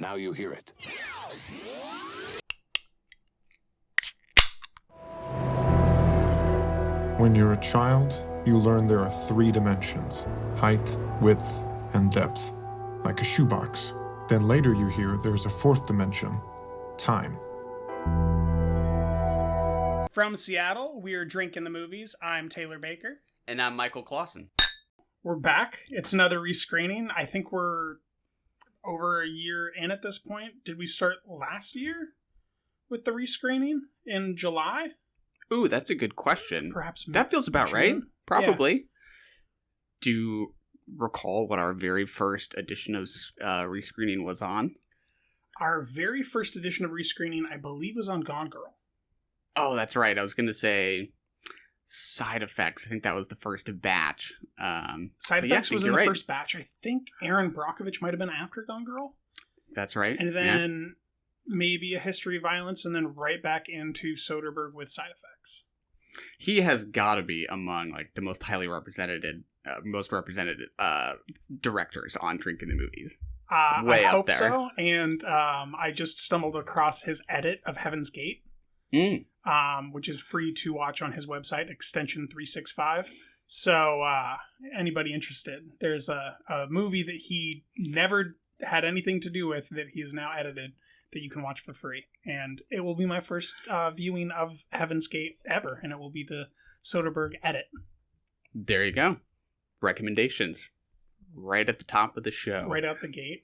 Now you hear it. When you're a child, you learn there are 3 dimensions: height, width, and depth, like a shoebox. Then later you hear there's a 4th dimension: time. From Seattle, we're Drinking the Movies. I'm Taylor Baker. And I'm Michael Clawson. We're back. It's another rescreening. I think we're over a year in at this point. Did we start last year with the rescreening in July? Ooh, that's a good question. Perhaps that feels about June? right. Probably. Yeah. Do you recall what our very first edition of rescreening was on? Our very first edition of rescreening, I believe, was on Gone Girl. Oh, that's right. I was going to say Side Effects. I think that was the first batch. Side Effects was in the first batch. I think Aaron Brockovich might have been after Gone Girl. That's right. And then maybe A History of Violence, and then right back into Soderbergh with Side Effects. He has got to be among like the most highly represented directors on Drinking the Movies. I up hope there. so. And I just stumbled across his edit of Heaven's Gate, which is free to watch on his website, Extension 365. So anybody interested, there's a movie that he never had anything to do with that he has now edited that you can watch for free. And it will be my first viewing of Heaven's Gate ever, and it will be the Soderbergh edit. There you go. Recommendations. Right at the top of the show. Right out the gate.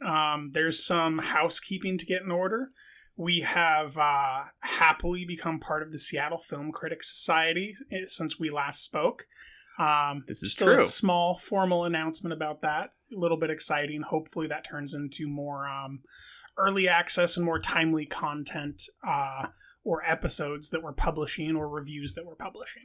There's some housekeeping to get in order. We have happily become part of the Seattle Film Critics Society since we last spoke. This is still true. A small formal announcement about that. A little bit exciting. Hopefully that turns into more early access and more timely content or episodes that we're publishing or reviews that we're publishing.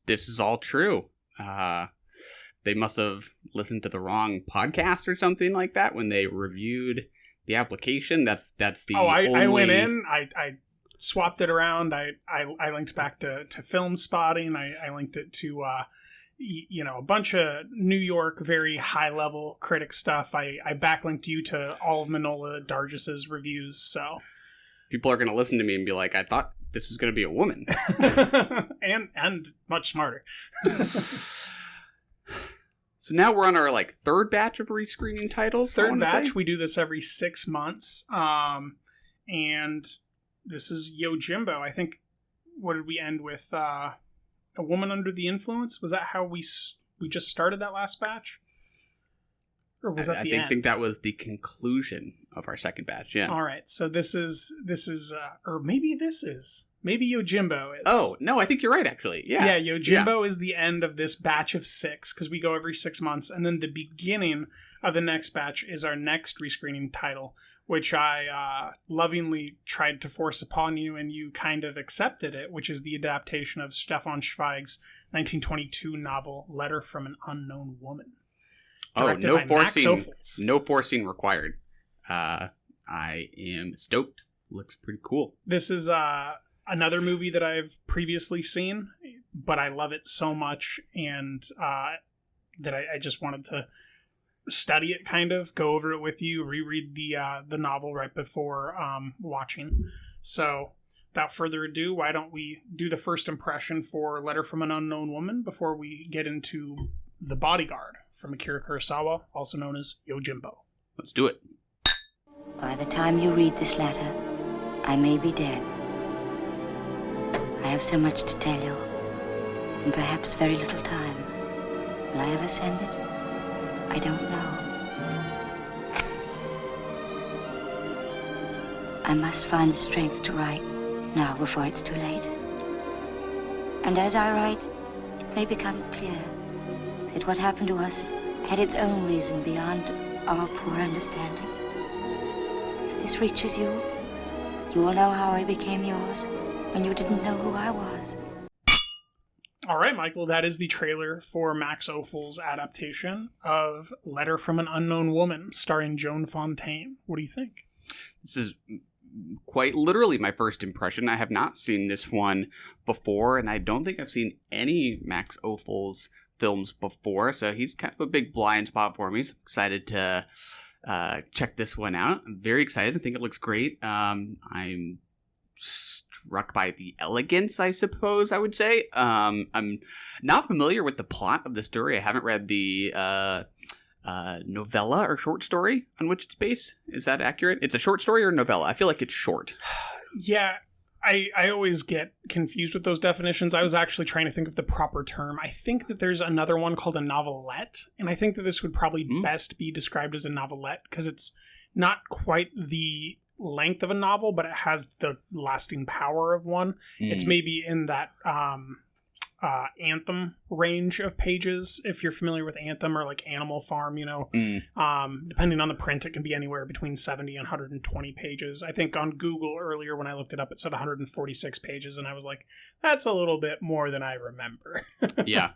This is all true. They must have listened to the wrong podcast or something like that when they reviewed the application. That's the I went in. I swapped it around. I linked back to Film Spotting. I linked it to a bunch of New York very high level critic stuff. I backlinked you to all of Manola Dargis's reviews. So people are going to listen to me and be like, I thought this was going to be a woman. and much smarter. So now we're on our third batch of rescreening titles. Third batch. We do this every 6 months. And this is Yojimbo. I think, what did we end with? A Woman Under the Influence? Was that how we just started that last batch? Or was that the end? I think that was the conclusion of our second batch, yeah. All right. So this is or maybe this is. Maybe Yojimbo is. Oh, no, I think you're right, actually. Yeah. Yeah, Yojimbo is the end of this batch of 6, because we go every 6 months. And then the beginning of the next batch is our next rescreening title, which I lovingly tried to force upon you, and you kind of accepted it, which is the adaptation of Stefan Zweig's 1922 novel, Letter from an Unknown Woman. Directed by Max Ophüls. No forcing required. I am stoked. Looks pretty cool. This is another movie that I've previously seen, but I love it so much, and that I just wanted to study it, kind of go over it with you, reread the novel right before watching. So without further ado, why don't we do the first impression for Letter from an Unknown Woman before we get into The Bodyguard from Akira Kurosawa, also known as Yojimbo. Let's do it. By the time you read this letter, I may be dead. I have so much to tell you, and perhaps very little time. Will I ever send it? I don't know. I must find the strength to write now before it's too late. And as I write, it may become clear that what happened to us had its own reason beyond our poor understanding. If this reaches you, you will know how I became yours when you didn't know who I was. All right, Michael, that is the trailer for Max Ophüls' adaptation of Letter from an Unknown Woman, starring Joan Fontaine. What do you think? This is quite literally my first impression. I have not seen this one before, and I don't think I've seen any Max Ophüls films before, so he's kind of a big blind spot for me. So excited to check this one out. I'm very excited. I think it looks great. I'm struck by the elegance, I suppose I would say. I'm not familiar with the plot of the story. I haven't read the novella or short story on which it's based. Is that accurate? It's a short story or novella? I feel like it's short. Yeah, I always get confused with those definitions. I was actually trying to think of the proper term. I think that there's another one called a novelette, and I think that this would probably best be described as a novelette because it's not quite the length of a novel, but it has the lasting power of one. It's maybe in that Anthem range of pages, if you're familiar with Anthem, or like Animal Farm, depending on the print, it can be anywhere between 70 and 120 pages. I think on Google earlier when I looked it up, it said 146 pages, and I was like, that's a little bit more than I remember. Yeah.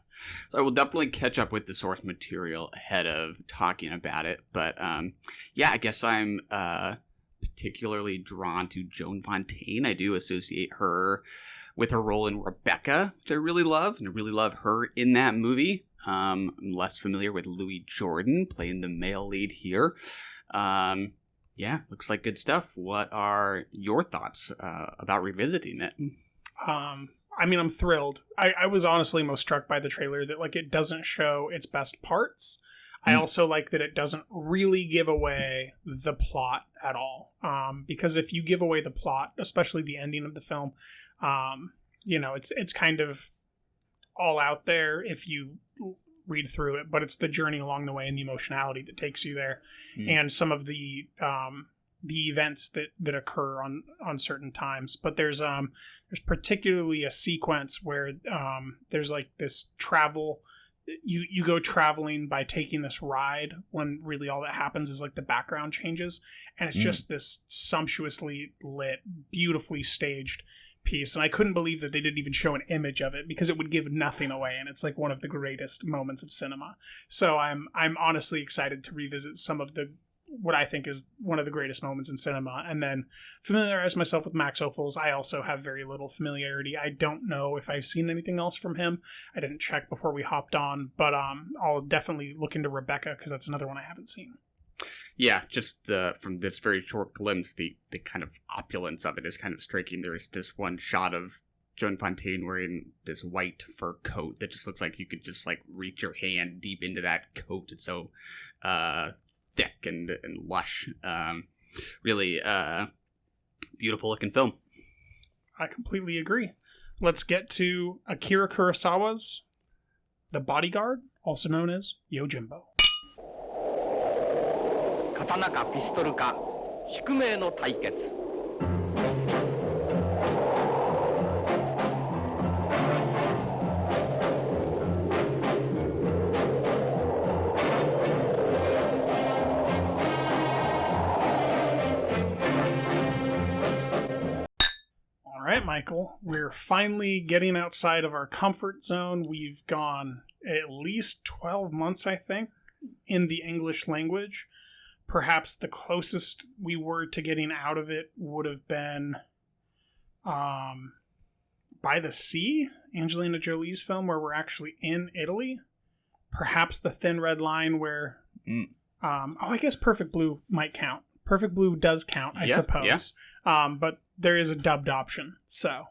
So I will definitely catch up with the source material ahead of talking about it. But yeah, I guess I'm particularly drawn to Joan Fontaine. I do associate her with her role in Rebecca, which I really love, and I really love her in that movie. I'm less familiar with Louis Jordan playing the male lead here. Yeah, looks like good stuff. What are your thoughts about revisiting it? I mean, I'm thrilled. I was honestly most struck by the trailer that like it doesn't show its best parts. I also like that it doesn't really give away the plot at all. Because if you give away the plot, especially the ending of the film, it's kind of all out there if you read through it, but it's the journey along the way and the emotionality that takes you there, and some of the events that occur on certain times. But there's particularly a sequence where there's like this travel. You go traveling by taking this ride when really all that happens is like the background changes, and it's just this sumptuously lit, beautifully staged piece. And I couldn't believe that they didn't even show an image of it because it would give nothing away, and it's like one of the greatest moments of cinema. So I'm honestly excited to revisit some of what I think is one of the greatest moments in cinema, and then familiarize myself with Max Ophüls. I also have very little familiarity. I don't know if I've seen anything else from him. I didn't check before we hopped on, but I'll definitely look into Rebecca because that's another one I haven't seen. Yeah, just from this very short glimpse, the kind of opulence of it is kind of striking. There's this one shot of Joan Fontaine wearing this white fur coat that just looks like you could just like reach your hand deep into that coat. It's so thick and lush. Really beautiful looking film. I completely agree. Let's get to Akira Kurosawa's The Bodyguard, also known as Yojimbo. 刀かピストルか宿命の対決 All right, Michael, we're finally getting outside of our comfort zone. We've gone at least 12 months, I think, in the English language. Perhaps the closest we were to getting out of it would have been By the Sea, Angelina Jolie's film, where we're actually in Italy. Perhaps The Thin Red Line, where... I guess Perfect Blue might count. Perfect Blue does count, I suppose. Yeah. But there is a dubbed option, so...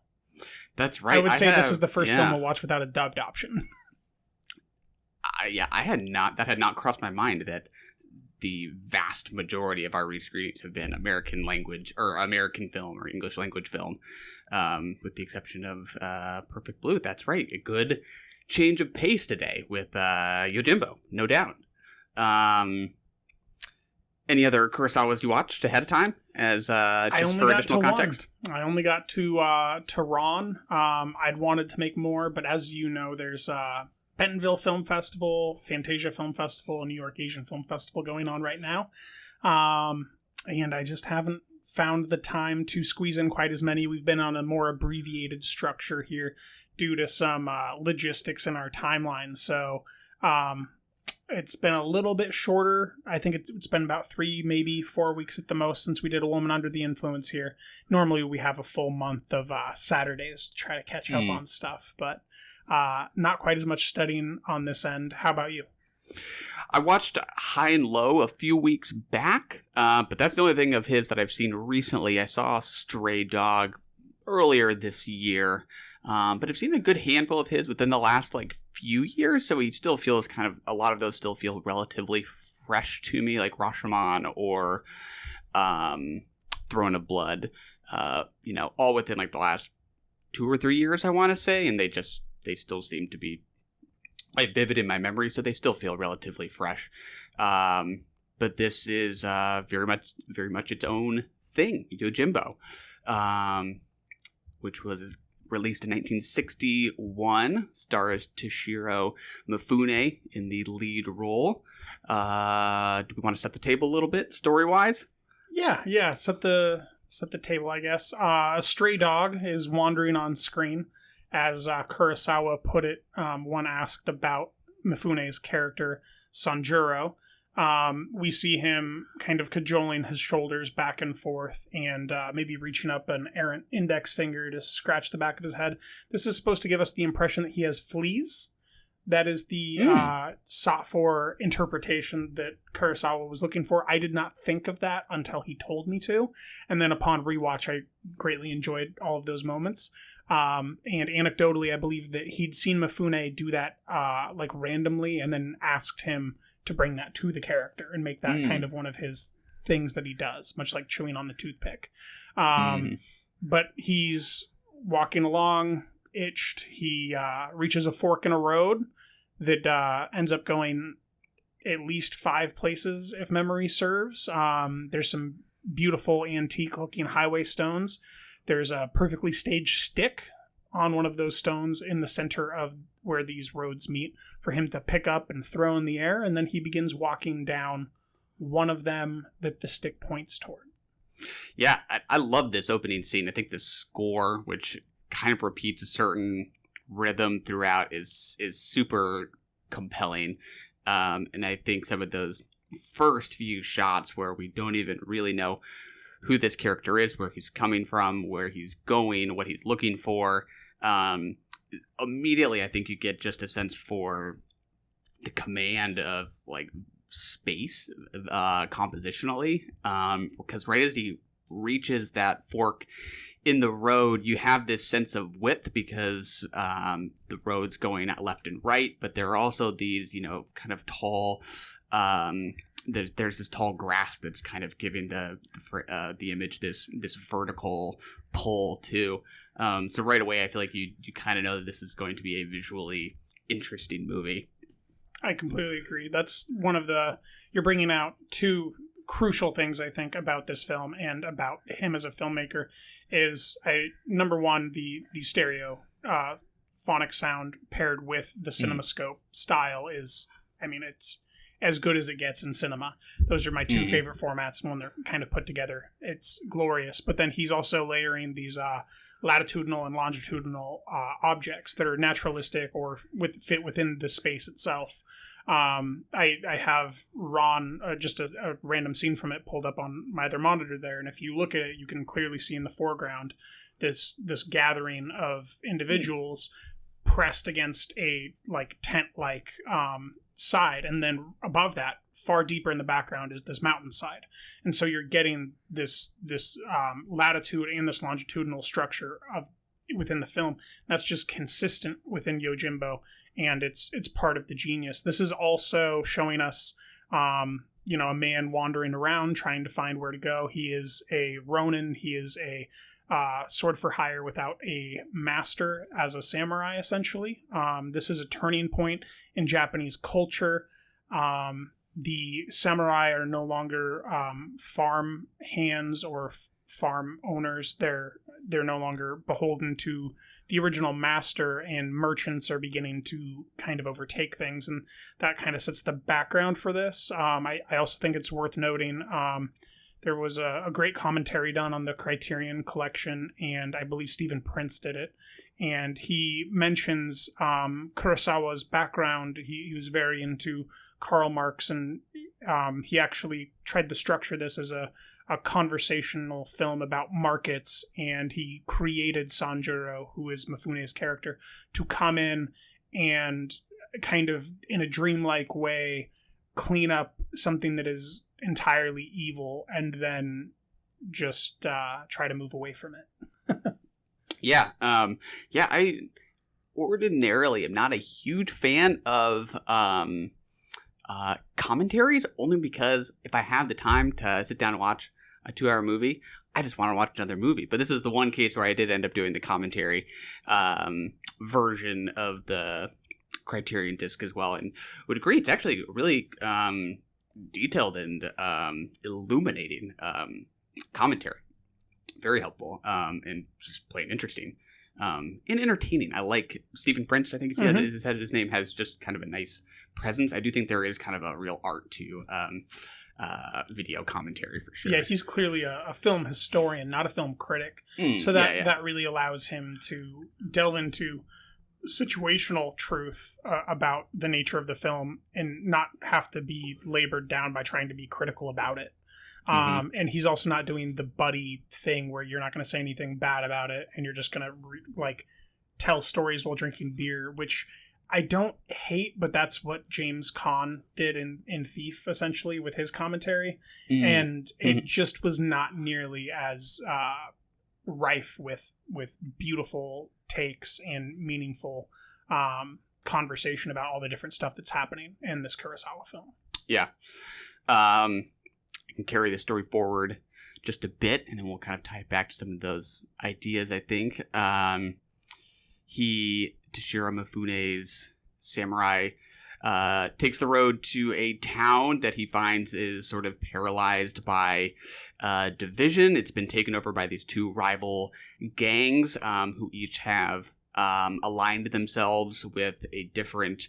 That's right. I would say this is the first film I'll watch without a dubbed option. That had not crossed my mind that the vast majority of our rescreens have been American language or American film or English language film, with the exception of Perfect Blue. That's right. A good change of pace today with Yojimbo, no doubt. Any other Kurosawas you watched ahead of time as just for additional context? I only got to Ron. I'd wanted to make more, but as you know, there's Bentonville Film Festival, Fantasia Film Festival, and New York Asian Film Festival going on right now. And I just haven't found the time to squeeze in quite as many. We've been on a more abbreviated structure here due to some logistics in our timeline. So it's been a little bit shorter. I think it's been about 3, maybe 4 weeks at the most since we did A Woman Under the Influence here. Normally we have a full month of Saturdays to try to catch up on stuff, but not quite as much studying on this end. How about you? I watched High and Low a few weeks back, but that's the only thing of his that I've seen recently. I saw Stray Dog earlier this year, but I've seen a good handful of his within the last few years, so he still feels a lot of those still feel relatively fresh to me, like Rashomon or Throne of Blood, all within the last 2 or 3 years, I want to say, and they still seem to be quite vivid in my memory, so they still feel relatively fresh. But this is very much its own thing, Yojimbo, which was released in 1961, stars Toshiro Mifune in the lead role. Do we want to set the table a little bit, story-wise? Yeah, set the table, I guess. A stray dog is wandering on screen. As Kurosawa put it, one asked about Mifune's character, Sanjuro. We see him kind of cajoling his shoulders back and forth and maybe reaching up an errant index finger to scratch the back of his head. This is supposed to give us the impression that he has fleas. That is the sought-for interpretation that Kurosawa was looking for. I did not think of that until he told me to. And then upon rewatch, I greatly enjoyed all of those moments. And anecdotally, I believe that he'd seen Mifune do that randomly and then asked him to bring that to the character and make that kind of one of his things that he does, much like chewing on the toothpick. But he's walking along, itched. He reaches a fork in a road that ends up going at least 5 places, if memory serves. There's some beautiful antique-looking highway stones. There's a perfectly staged stick on one of those stones in the center of where these roads meet for him to pick up and throw in the air, and then he begins walking down one of them that the stick points toward. Yeah, I love this opening scene. I think the score, which kind of repeats a certain rhythm throughout, is super compelling. And I think some of those first few shots where we don't even really know who this character is, where he's coming from, where he's going, what he's looking for. Immediately, I think you get just a sense for the command of space compositionally, because right as he reaches that fork in the road, you have this sense of width because the road's going left and right, but there are also these kind of tall there's this tall grass that's kind of giving the image this vertical pull too. So right away, I feel like you kind of know that this is going to be a visually interesting movie. I completely agree. That's one of you're bringing out 2 crucial things, I think, about this film and about him as a filmmaker is, number one, the stereo phonic sound paired with the CinemaScope style is, it's as good as it gets in cinema. Those are my 2 favorite formats, and when they're kind of put together, it's glorious. But then he's also layering these latitudinal and longitudinal objects that are naturalistic or fit within the space itself. I have Ron, just a random scene from it pulled up on my other monitor there, and if you look at it, you can clearly see in the foreground this gathering of individuals pressed against a tent-like side, and then above that, far deeper in the background, is this mountainside. And so you're getting this latitude and this longitudinal structure within the film that's just consistent within Yojimbo, and it's part of the genius. This is also showing us a man wandering around trying to find where to go. He is a Ronin. He is a sword for hire without a master as a samurai, essentially. This is a turning point in Japanese culture. The samurai are no longer farm hands or farm owners. They're no longer beholden to the original master, and merchants are beginning to kind of overtake things, and that kind of sets the background for this. I also think it's worth noting there was a great commentary done on the Criterion Collection, and I believe Stephen Prince did it. And he mentions Kurosawa's background. He was very into Karl Marx, and he actually tried to structure this as a conversational film about markets, and he created Sanjuro, who is Mifune's character, to come in and kind of in a dreamlike way clean up something that is entirely evil and then just try to move away from it. Yeah. I ordinarily am not a huge fan of commentaries, only because if I have the time to sit down and watch a 2-hour movie, I just want to watch another movie. But this is the one case where I did end up doing the commentary version of the Criterion disc as well, and would agree it's actually really detailed and illuminating commentary. Very helpful and just plain interesting and entertaining. I like Stephen Prince. I think his name has just kind of a nice presence. I do think there is kind of a real art to video commentary for sure. Yeah, he's clearly a film historian, not a film critic. So that really allows him to delve into situational truth about the nature of the film and not have to be labored down by trying to be critical about it. And he's also not doing the buddy thing where you're not going to say anything bad about it and you're just going to tell stories while drinking beer, which I don't hate, but that's what James Caan did in Thief, essentially, with his commentary. And it just was not nearly as rife with beautiful takes and meaningful conversation about all the different stuff that's happening in this Kurosawa film. Yeah. I can carry the story forward just a bit, and then we'll kind of tie it back to some of those ideas, I think. Toshiro Mifune's samurai takes the road to a town that he finds is sort of paralyzed by division. It's been taken over by these two rival gangs who each have aligned themselves with a different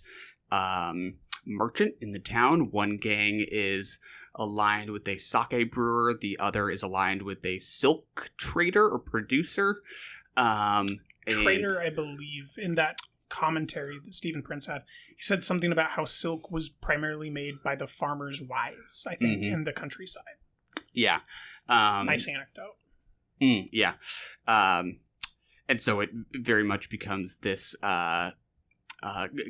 merchant in the town. One gang is aligned with a sake brewer. The other is aligned with a silk trader or producer. Trader, I believe, in that commentary that Stephen Prince had, he said something about how silk was primarily made by the farmers' wives, I think, in the countryside. Yeah. Nice anecdote. Yeah. And so it very much becomes this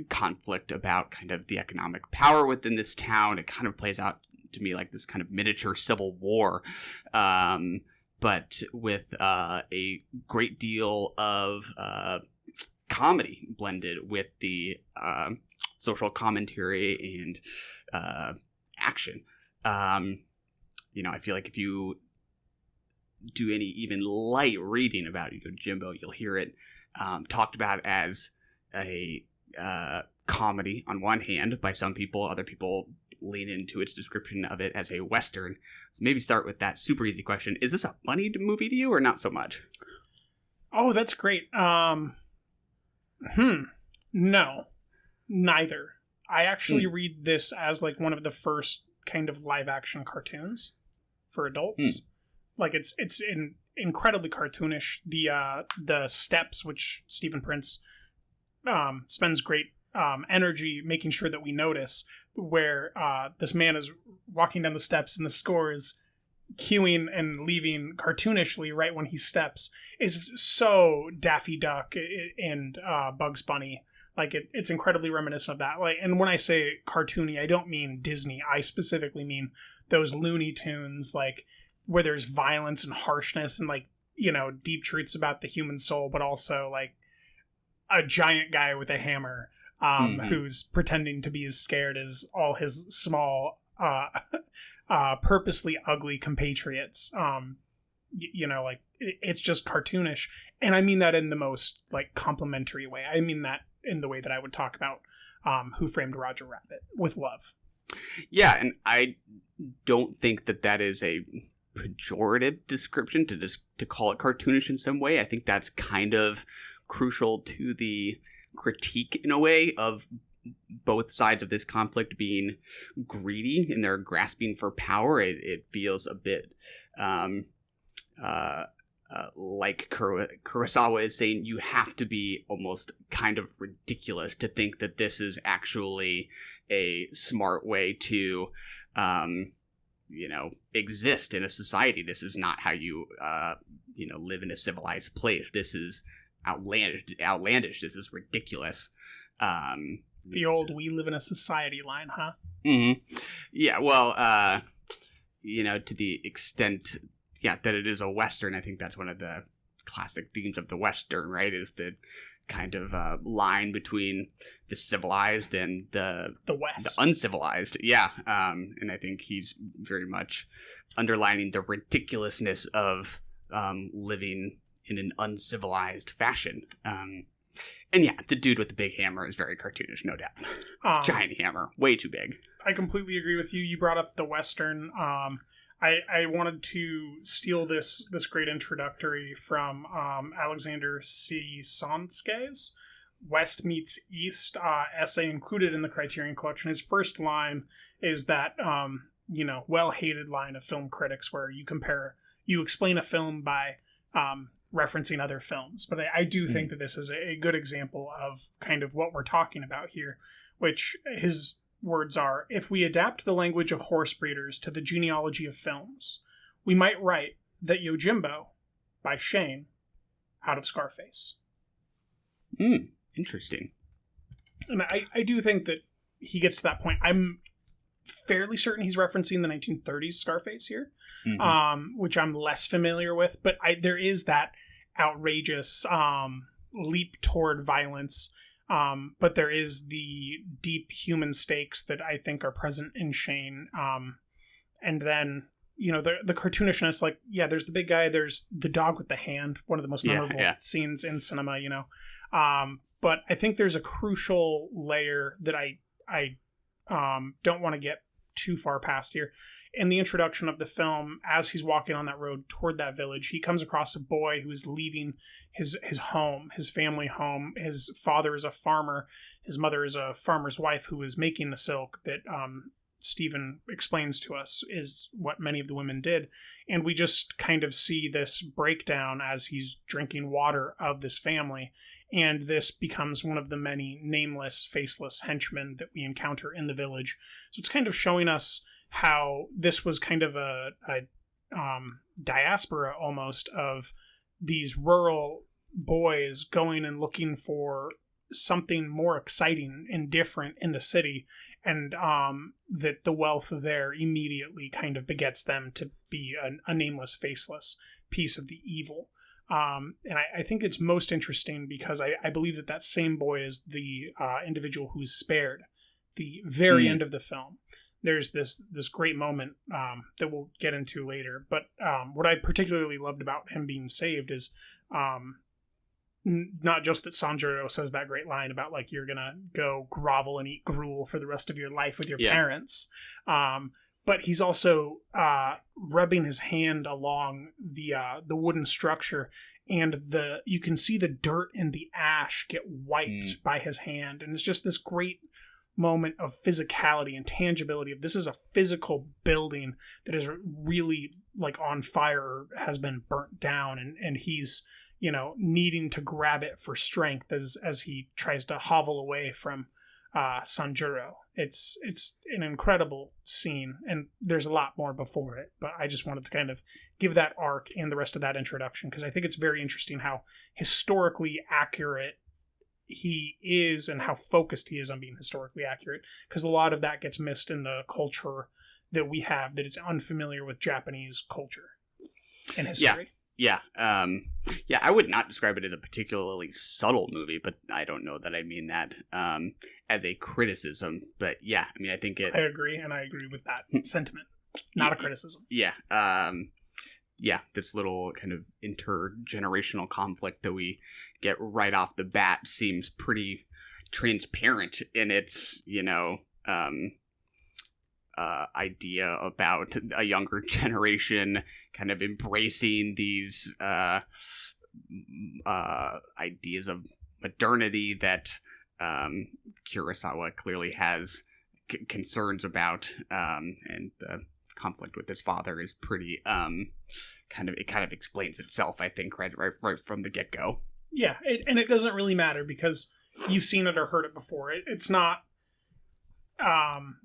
conflict about kind of the economic power within this town. It kind of plays out to me like this kind of miniature civil war, but with a great deal of comedy blended with the social commentary and action. I feel like if you do any even light reading about Yojimbo, you'll hear it talked about as a comedy on one hand by some people. Other people lean into its description of it as a Western. So maybe start with that super easy question. Is this a funny movie to you or not so much? Oh, that's great. No, neither. I actually read this as like one of the first kind of live action cartoons for adults. Like it's incredibly cartoonish. The steps, which Stephen Prince spends great energy making sure that we notice, where this man is walking down the steps and the score is cueing and leaving cartoonishly right when he steps, is so Daffy Duck and Bugs Bunny. Like it's incredibly reminiscent of that. Like, and when I say cartoony, I don't mean Disney. I specifically mean those Looney Tunes, like where there's violence and harshness and like, deep truths about the human soul, but also like a giant guy with a hammer who's pretending to be as scared as all his small purposely ugly compatriots. Like it's just cartoonish, and I mean that in the most like complimentary way. I mean that in the way that I would talk about Who Framed Roger Rabbit, with love. Yeah, and I don't think that is a pejorative description to call it cartoonish in some way. I think that's kind of crucial to the critique in a way of both sides of this conflict being greedy in their grasping for power. It feels a bit like Kurosawa is saying you have to be almost kind of ridiculous to think that this is actually a smart way to exist in a society. This is not how you live in a civilized place. This is outlandish. This is ridiculous. The old "we live in a society" line, huh? Mm-hmm. Yeah, well, to the extent, that it is a Western, I think that's one of the classic themes of the Western, right? Is the kind of line between the civilized and the West, the uncivilized. Yeah, and I think he's very much underlining the ridiculousness of living in an uncivilized fashion. And yeah, the dude with the big hammer is very cartoonish, no doubt. Giant hammer, way too big. I completely agree with you. You brought up the Western. I wanted to steal this great introductory from Alexander C. Sonskay's West Meets East essay included in the Criterion Collection. His first line is that well-hated line of film critics where you explain a film by referencing other films. But I do think that this is a good example of kind of what we're talking about here, which his words are, if we adapt the language of horse breeders to the genealogy of films, we might write that Yojimbo, by Shane, out of Scarface. Interesting. And I do think that he gets to that point. I'm fairly certain he's referencing the 1930s Scarface here, which I'm less familiar with, but there is that outrageous leap toward violence, but there is the deep human stakes that I think are present in Shane, and then the cartoonishness, like, there's the big guy, there's the dog with the hand, one of the most memorable scenes in cinema, but I think there's a crucial layer that I don't want to get too far past here. In the introduction of the film, as he's walking on that road toward that village, he comes across a boy who is leaving his home, his family home. His father is a farmer. His mother is a farmer's wife who is making the silk that Stephen explains to us is what many of the women did. And we just kind of see this breakdown as he's drinking water of this family. And this becomes one of the many nameless, faceless henchmen that we encounter in the village. So it's kind of showing us how this was kind of a diaspora almost of these rural boys going and looking for something more exciting and different in the city, and that the wealth there immediately kind of begets them to be a nameless, faceless piece of the evil. And I think it's most interesting because I believe that same boy is the individual who is spared the very end of the film. There's this great moment that we'll get into later, but what I particularly loved about him being saved is not just that Sanjuro says that great line about, like, you're gonna go grovel and eat gruel for the rest of your life with your parents, but he's also rubbing his hand along the wooden structure, and you can see the dirt and the ash get wiped by his hand, and it's just this great moment of physicality and tangibility of this is a physical building that is really like on fire or has been burnt down, and he's needing to grab it for strength as he tries to hovel away from Sanjuro. It's an incredible scene, and there's a lot more before it, but I just wanted to kind of give that arc and the rest of that introduction because I think it's very interesting how historically accurate he is and how focused he is on being historically accurate, because a lot of that gets missed in the culture that we have that is unfamiliar with Japanese culture and history. Yeah, I would not describe it as a particularly subtle movie, but I don't know that I mean that as a criticism. But yeah, I mean, I think I agree, and I agree with that sentiment. Not a criticism. Yeah, this little kind of intergenerational conflict that we get right off the bat seems pretty transparent in its, idea about a younger generation kind of embracing these ideas of modernity that Kurosawa clearly has concerns about, and the conflict with his father is pretty kind of explains itself, I think, right from the get-go. Yeah, and it doesn't really matter because you've seen it or heard it before. It's not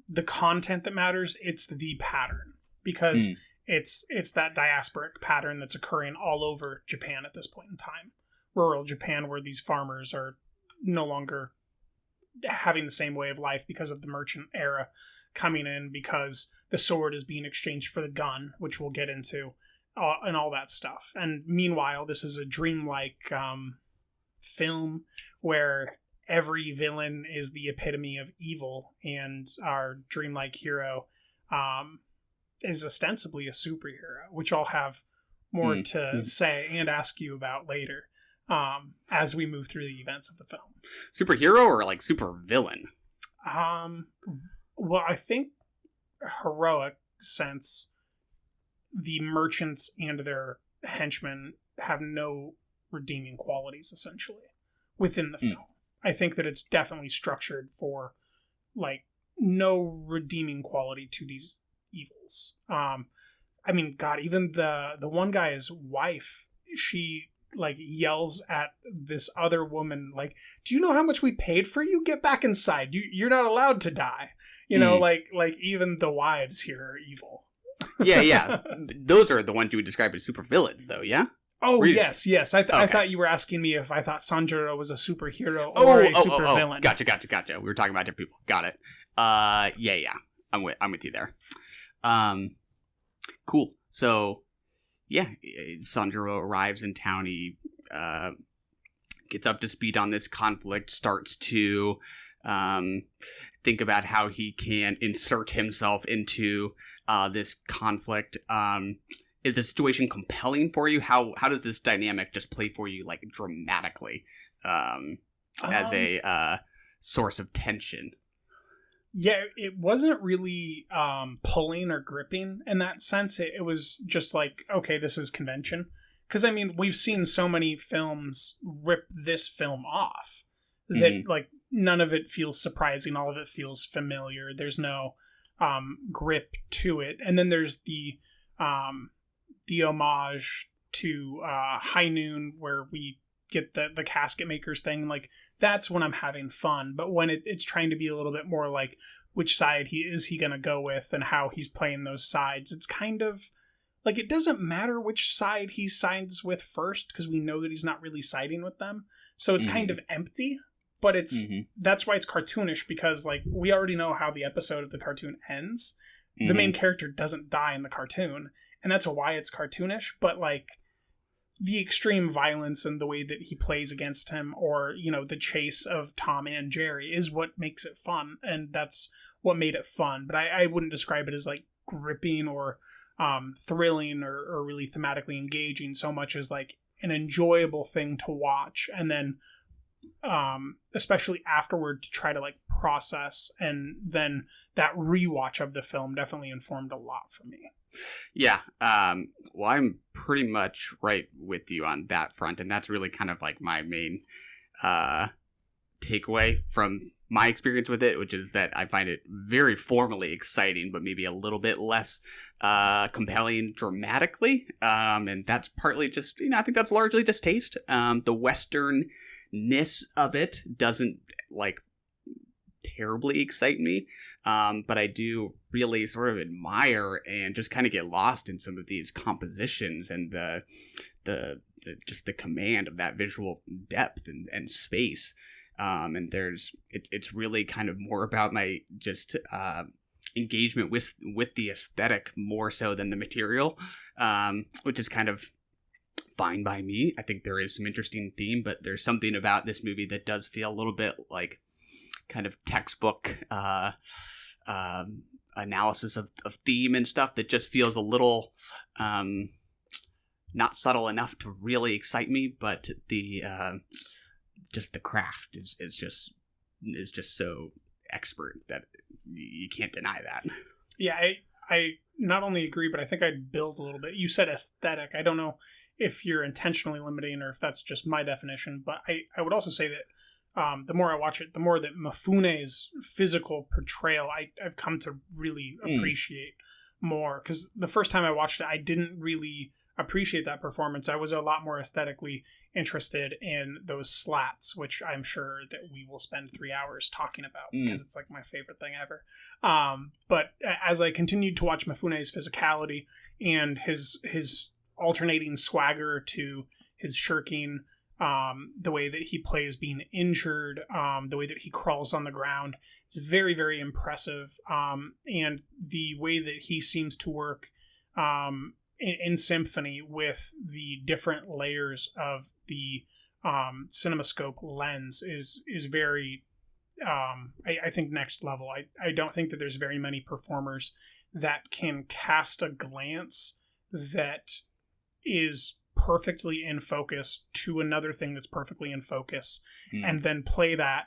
the content that matters, it's the pattern, because it's that diasporic pattern that's occurring all over Japan at this point in time. Rural Japan, where these farmers are no longer having the same way of life because of the merchant era coming in, because the sword is being exchanged for the gun, which we'll get into, and all that stuff. And meanwhile, this is a dreamlike film where every villain is the epitome of evil, and our dreamlike hero is ostensibly a superhero, which I'll have more to say and ask you about later as we move through the events of the film. Superhero or like super villain? Well, I think heroic, since the merchants and their henchmen have no redeeming qualities, essentially, within the film. I think that it's definitely structured for, like, no redeeming quality to these evils. I mean, God, even the one guy's wife, she, like, yells at this other woman, like, do you know how much we paid for you? Get back inside. You're not allowed to die. You know, like even the wives here are evil. Yeah. Those are the ones you would describe as super villains, though, yeah? Oh, yes. I thought you were asking me if I thought Sanjuro was a superhero or a supervillain. Gotcha. We were talking about different people. Got it. Yeah. I'm with you there. Cool. So, yeah, Sanjuro arrives in town. He gets up to speed on this conflict, starts to think about how he can insert himself into this conflict. Is the situation compelling for you? How does this dynamic just play for you, like, dramatically as a source of tension? Yeah, it wasn't really pulling or gripping in that sense. It was just like, okay, this is convention. Because, I mean, we've seen so many films rip this film off that, like, none of it feels surprising. All of it feels familiar. There's no grip to it. And then there's the homage to High Noon, where we get the casket makers thing. Like, that's when I'm having fun. But when it's trying to be a little bit more like which side he going to go with and how he's playing those sides, it's kind of like, it doesn't matter which side he sides with first, because we know that he's not really siding with them. So it's kind of empty. But it's that's why it's cartoonish, because, like, we already know how the episode of the cartoon ends. The main character doesn't die in the cartoon, and that's why it's cartoonish. But, like, the extreme violence and the way that he plays against him, or, you know, the chase of Tom and Jerry, is what makes it fun, and that's what made it fun. But I wouldn't describe it as, like, gripping or thrilling or really thematically engaging so much as, like, an enjoyable thing to watch, and then especially afterward to try to, like, process. And then that rewatch of the film definitely informed a lot for me. Yeah. Well, I'm pretty much right with you on that front, and that's really kind of like my main takeaway from my experience with it, which is that I find it very formally exciting, but maybe a little bit less compelling dramatically. And that's partly just, I think that's largely just taste. The Western-ness of it doesn't, like, terribly excite me, but I do really sort of admire and just kind of get lost in some of these compositions and the just the command of that visual depth and space. And it's really kind of more about my just engagement with the aesthetic more so than the material, which is kind of fine by me. I think there is some interesting theme, but there's something about this movie that does feel a little bit like kind of textbook analysis of theme and stuff that just feels a little not subtle enough to really excite me, but the just the craft is just so expert that you can't deny that. Yeah, I not only agree, but I think I'd build a little bit. You said aesthetic. I don't know if you're intentionally limiting or if that's just my definition, but I would also say that the more I watch it, the more that Mifune's physical portrayal I've come to really appreciate more. Because the first time I watched it, I didn't really appreciate that performance. I was a lot more aesthetically interested in those slats, which I'm sure that we will spend 3 hours talking about because it's like my favorite thing ever. But as I continued to watch Mifune's physicality and his alternating swagger to his shirking, the way that he plays being injured, the way that he crawls on the ground. It's very, very impressive. And the way that he seems to work in symphony with the different layers of the CinemaScope lens is very, I think, next level. I don't think that there's very many performers that can cast a glance that is perfectly in focus to another thing that's perfectly in focus, and then play that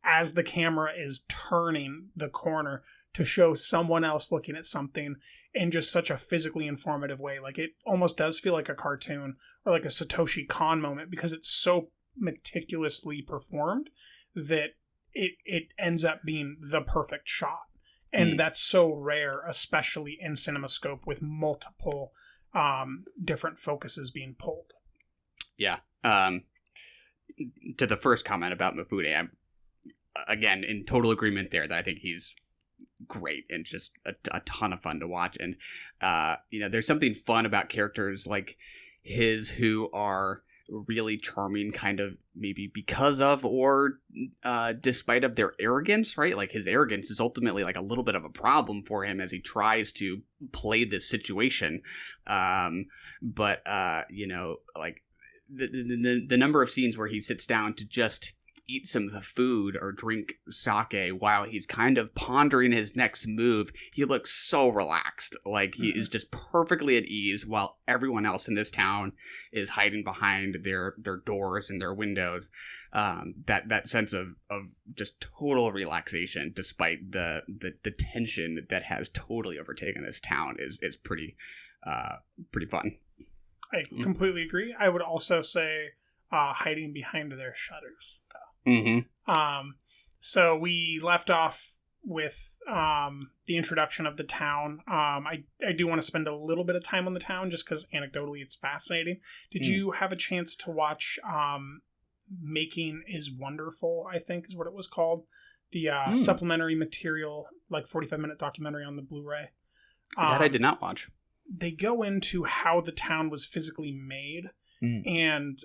as the camera is turning the corner to show someone else looking at something in just such a physically informative way. Like, it almost does feel like a cartoon or like a Satoshi Kon moment, because it's so meticulously performed that it ends up being the perfect shot. And that's so rare, especially in CinemaScope with multiple different focuses being pulled. Yeah. To the first comment about Mifune, I'm again in total agreement there that I think he's great and just a ton of fun to watch. And there's something fun about characters like his who are really charming, kind of maybe because of or despite of their arrogance, right? Like, his arrogance is ultimately like a little bit of a problem for him as he tries to play this situation. But like the number of scenes where he sits down to just eat some food or drink sake while he's kind of pondering his next move, he looks so relaxed. Like, he is just perfectly at ease while everyone else in this town is hiding behind their doors and their windows. That sense of just total relaxation, despite the tension that has totally overtaken this town, is pretty fun. I completely agree. I would also say hiding behind their shutters, though. So we left off with the introduction of the town. I do want to spend a little bit of time on the town just because anecdotally it's fascinating. Did you have a chance to watch Making is Wonderful, I think is what it was called? The supplementary material, like 45-minute documentary on the Blu-ray. That I did not watch. They go into how the town was physically made, and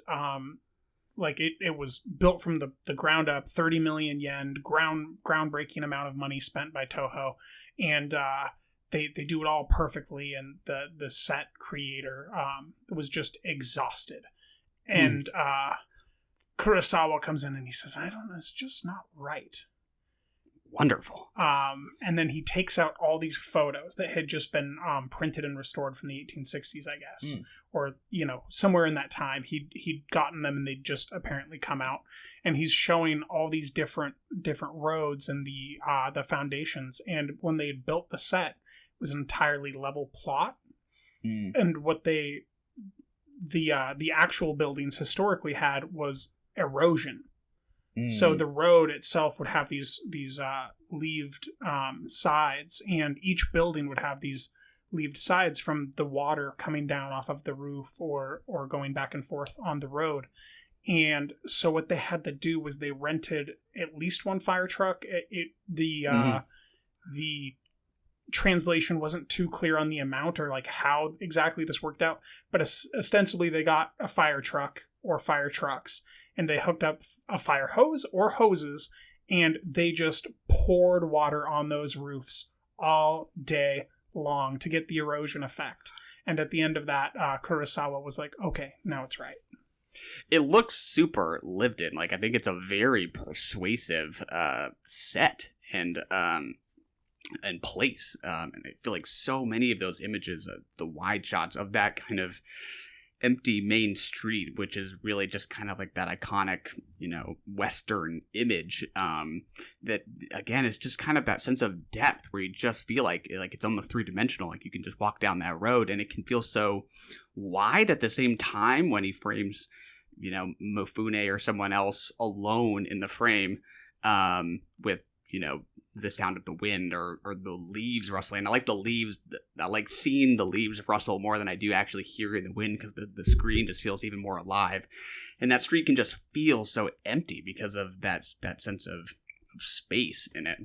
like it was built from the ground up, 30 million yen, groundbreaking amount of money spent by Toho, and they do it all perfectly, and the set creator was just exhausted, and Kurosawa comes in and he says, I don't know, it's just not right. Wonderful. And then he takes out all these photos that had just been printed and restored from the 1860s, I guess, or somewhere in that time. He'd gotten them and they'd just apparently come out, and he's showing all these different roads and the foundations. And when they had built the set, it was an entirely level plot, and what the actual buildings historically had was erosion. So the road itself would have these leaved sides, and each building would have these leaved sides from the water coming down off of the roof or going back and forth on the road. And so what they had to do was they rented at least one fire truck. The translation wasn't too clear on the amount or like how exactly this worked out, but ostensibly they got a fire truck or fire trucks, and they hooked up a fire hose or hoses, and they just poured water on those roofs all day long to get the erosion effect. And at the end of that, Kurosawa was like, okay, now it's right. It looks super lived in. Like, I think it's a very persuasive set and place. And I feel like so many of those images, the wide shots of that kind of empty main street, which is really just kind of like that iconic, Western image, that again is just kind of that sense of depth where you just feel like it's almost three-dimensional. Like, you can just walk down that road and it can feel so wide at the same time when he frames, Mifune or someone else alone in the frame, with, the sound of the wind or the leaves rustling. I like the leaves. I like seeing the leaves rustle more than I do actually hearing the wind, because the screen just feels even more alive. And that street can just feel so empty because of that sense of space in it.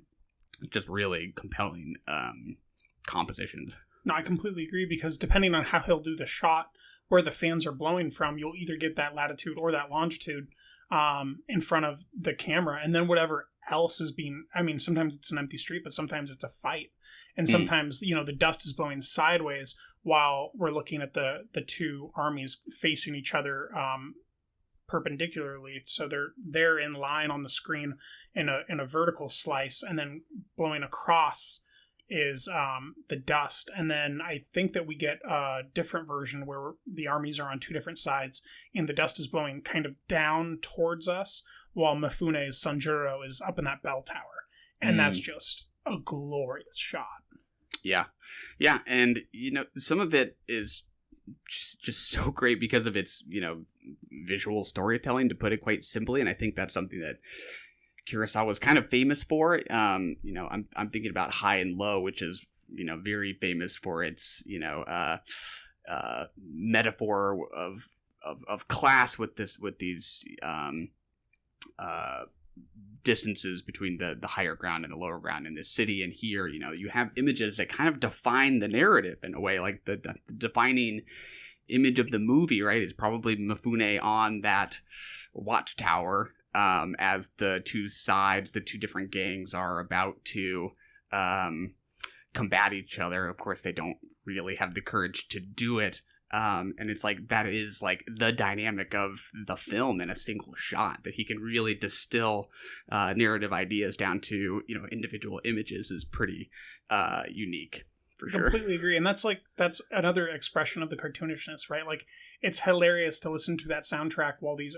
Just really compelling compositions. No, I completely agree, because depending on how he'll do the shot, where the fans are blowing from, you'll either get that latitude or that longitude in front of the camera, and then whatever else is being, I mean, sometimes it's an empty street, but sometimes it's a fight, and sometimes the dust is blowing sideways while we're looking at the two armies facing each other perpendicularly, so they're in line on the screen in a vertical slice, and then blowing across is the dust. And then I think that we get a different version where the armies are on two different sides and the dust is blowing kind of down towards us while Mifune's Sanjuro is up in that bell tower, and that's just a glorious shot. Yeah And some of it is just so great because of its visual storytelling, to put it quite simply, and I think that's something that Kurosawa was kind of famous for. I'm thinking about High and Low, which is very famous for its metaphor of class with these distances between the higher ground and the lower ground in this city. And here, you have images that kind of define the narrative in a way, like the defining image of the movie, right, is probably Mifune on that watchtower as the two different gangs are about to combat each other. Of course, they don't really have the courage to do it. And it's like, that is like the dynamic of the film in a single shot, that he can really distill narrative ideas down to, individual images is pretty unique. For sure. Completely agree. And that's another expression of the cartoonishness, right? Like, it's hilarious to listen to that soundtrack while these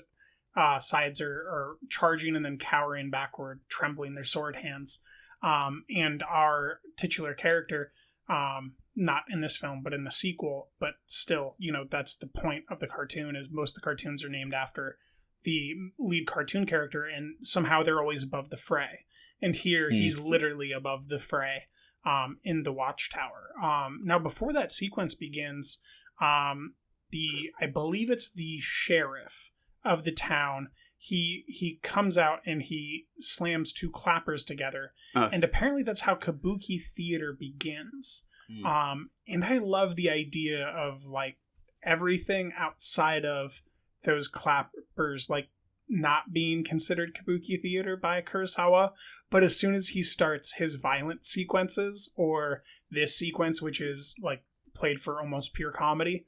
sides are charging and then cowering backward, trembling their sword hands. And our titular character, not in this film, but in the sequel, but still, that's the point of the cartoon, is most of the cartoons are named after the lead cartoon character, and somehow they're always above the fray. And here, he's literally above the fray. In the watchtower. Now, before that sequence begins, I believe it's the sheriff of the town. He comes out and he slams two clappers together, and apparently that's how kabuki theater begins. And I love the idea of like everything outside of those clappers, like, not being considered kabuki theater by Kurosawa, but as soon as he starts his violent sequences, or this sequence, which is like played for almost pure comedy,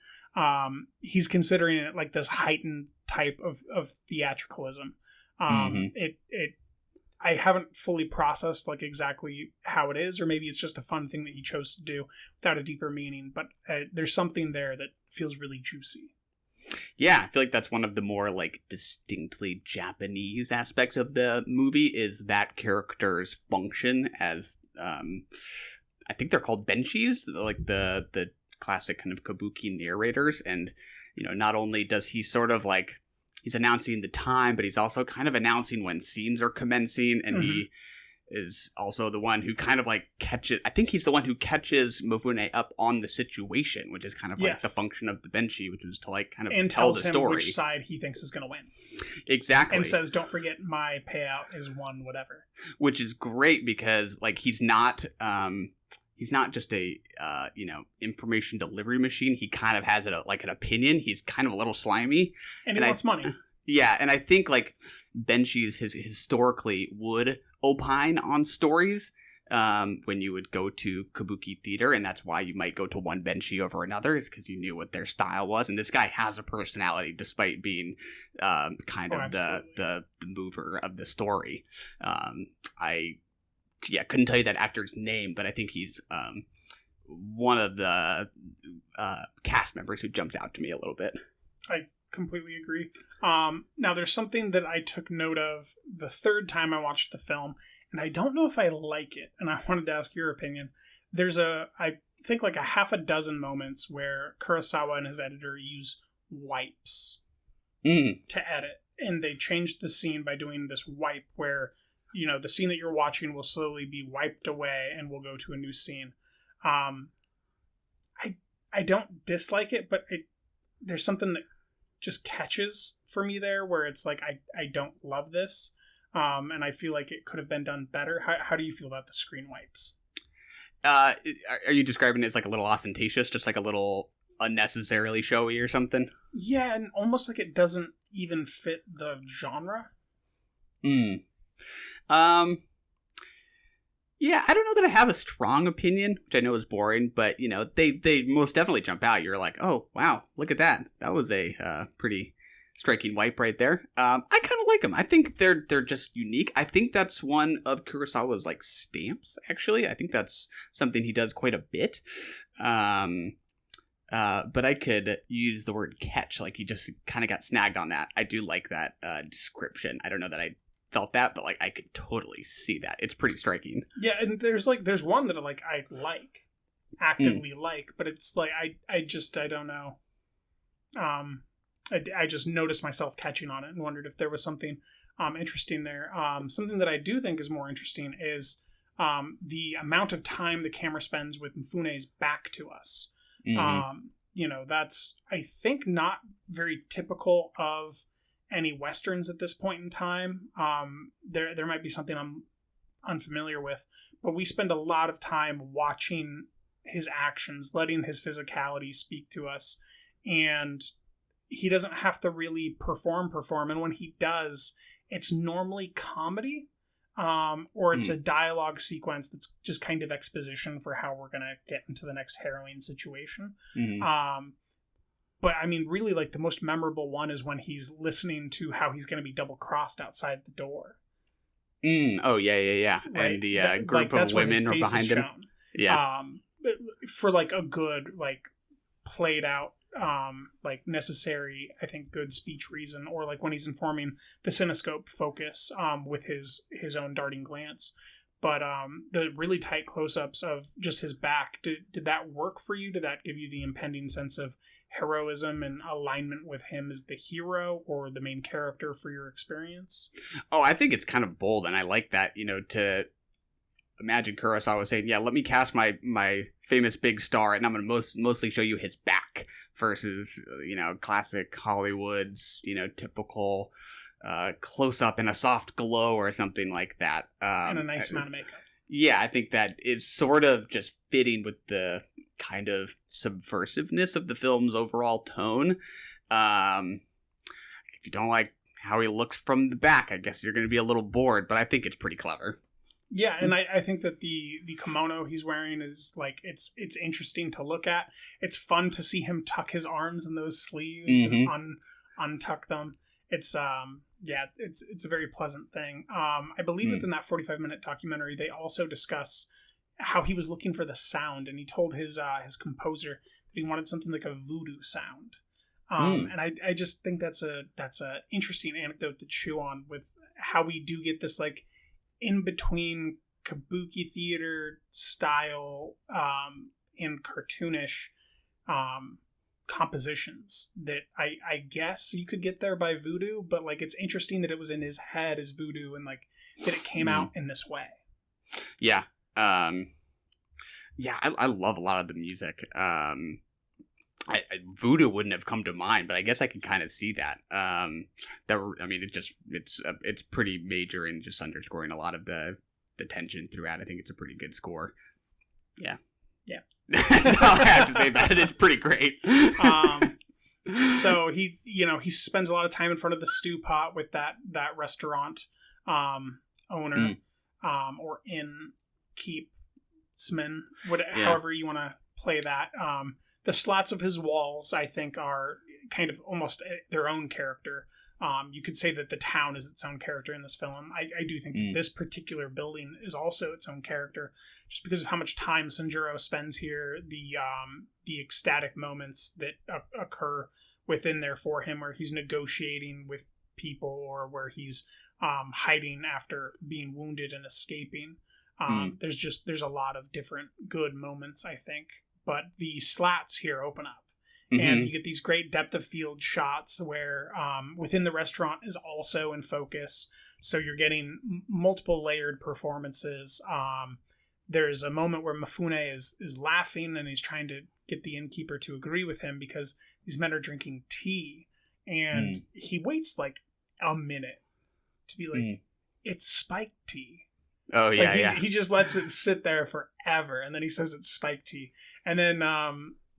he's considering it like this heightened type of theatricalism. I haven't fully processed like exactly how it is, or maybe it's just a fun thing that he chose to do without a deeper meaning, but there's something there that feels really juicy. Yeah, I feel like that's one of the more like distinctly Japanese aspects of the movie, is that character's function as I think they're called benshis, like the classic kind of kabuki narrators. And not only does he sort of like, he's announcing the time, but he's also kind of announcing when scenes are commencing, and he is also the one who kind of like catches, I think he's the one who catches Mifune up on the situation, which is kind of like the function of the benshi, which is to like kind of and tell tells the story. Him which side he thinks is going to win. Exactly. And says, don't forget my payout is one whatever. Which is great because like he's not just a information delivery machine. He kind of has like an opinion. He's kind of a little slimy. And he wants money. Yeah, and I think like benshis historically would opine on stories when you would go to kabuki theater, and that's why you might go to one benshi over another, is because you knew what their style was. And this guy has a personality despite being the mover of the story. I couldn't tell you that actor's name, but I think he's one of the cast members who jumps out to me a little bit. I completely agree. Now, there's something that I took note of the third time I watched the film, and I don't know if I like it, and I wanted to ask your opinion. There's I think like a half a dozen moments where Kurosawa and his editor use wipes to edit, and they changed the scene by doing this wipe where, the scene that you're watching will slowly be wiped away and we'll go to a new scene. I don't dislike it, but there's something that just catches for me there where it's like, I don't love this. And I feel like it could have been done better. How do you feel about the screen wipes? Are you describing it as like a little ostentatious, just like a little unnecessarily showy or something. Yeah, and almost like it doesn't even fit the genre. Yeah, I don't know that I have a strong opinion, which I know is boring, but, they most definitely jump out. You're like, oh, wow, look at that. That was a pretty striking wipe right there. I kind of like them. I think they're just unique. I think that's one of Kurosawa's, like, stamps, actually. I think that's something he does quite a bit. But I could use the word catch, like he just kind of got snagged on that. I do like that description. I don't know that I felt that, but like I could totally see that. It's pretty striking. Yeah, and there's one that I actively like, but it's like I don't know. I just noticed myself catching on it and wondered if there was something interesting there. Something that I do think is more interesting is the amount of time the camera spends with Mifune's back to us. That's, I think, not very typical of any Westerns at this point in time. There might be something I'm unfamiliar with, but we spend a lot of time watching his actions, letting his physicality speak to us, and he doesn't have to really perform, and when he does, it's normally comedy, or it's a dialogue sequence that's just kind of exposition for how we're gonna get into the next harrowing situation. But I mean, really, like, the most memorable one is when he's listening to how he's going to be double-crossed outside the door. Oh, yeah. Right? And the group of women are behind him. Shown. Yeah. For, like, a good, like, played out, like, necessary, I think, good speech reason. Or, like, when he's informing the cinescope focus with his own darting glance. But the really tight close-ups of just his back, did that work for you? Did that give you the impending sense of heroism and alignment with him as the hero or the main character for your experience? Oh, I think it's kind of bold, and I like that, to imagine Kurosawa saying, yeah, let me cast my famous big star, and I'm going to mostly show you his back versus, classic Hollywood's, typical close-up and a soft glow or something like that. And a nice amount of makeup. Yeah, I think that is sort of just fitting with the kind of subversiveness of the film's overall tone. If you don't like how he looks from the back, I guess you're going to be a little bored, but I think it's pretty clever. Yeah, and I think that the kimono he's wearing is, like, it's interesting to look at. It's fun to see him tuck his arms in those sleeves and untuck them. It's it's a very pleasant thing. I believe within that 45-minute documentary, they also discuss how he was looking for the sound, and he told his composer that he wanted something like a voodoo sound. And I just think that's a interesting anecdote to chew on, with how we do get this, like, in between kabuki theater style and cartoonish compositions that I guess you could get there by voodoo, but, like, it's interesting that it was in his head as voodoo, and, like, that it came out in this way. Yeah. I love a lot of the music. Voodoo wouldn't have come to mind, but I guess I can kind of see that. It's pretty major in just underscoring a lot of the tension throughout. I think it's a pretty good score. Yeah. That's all I have to say about it. It's pretty great. So he spends a lot of time in front of the stew pot with that restaurant owner or innkeepsman, however you want to play that. The slats of his walls, I think, are kind of almost their own character. You could say that the town is its own character in this film. I do think that this particular building is also its own character, just because of how much time Sanjuro spends here, the ecstatic moments that occur within there for him, where he's negotiating with people or where he's hiding after being wounded and escaping. There's a lot of different good moments, I think. But the slats here open up. And you get these great depth of field shots where within the restaurant is also in focus. So you're getting multiple layered performances. There's a moment where Mifune is laughing and he's trying to get the innkeeper to agree with him because these men are drinking tea. And he waits like a minute to be like, it's spiked tea. Oh, yeah, He just lets it sit there forever. And then he says it's spiked tea. And then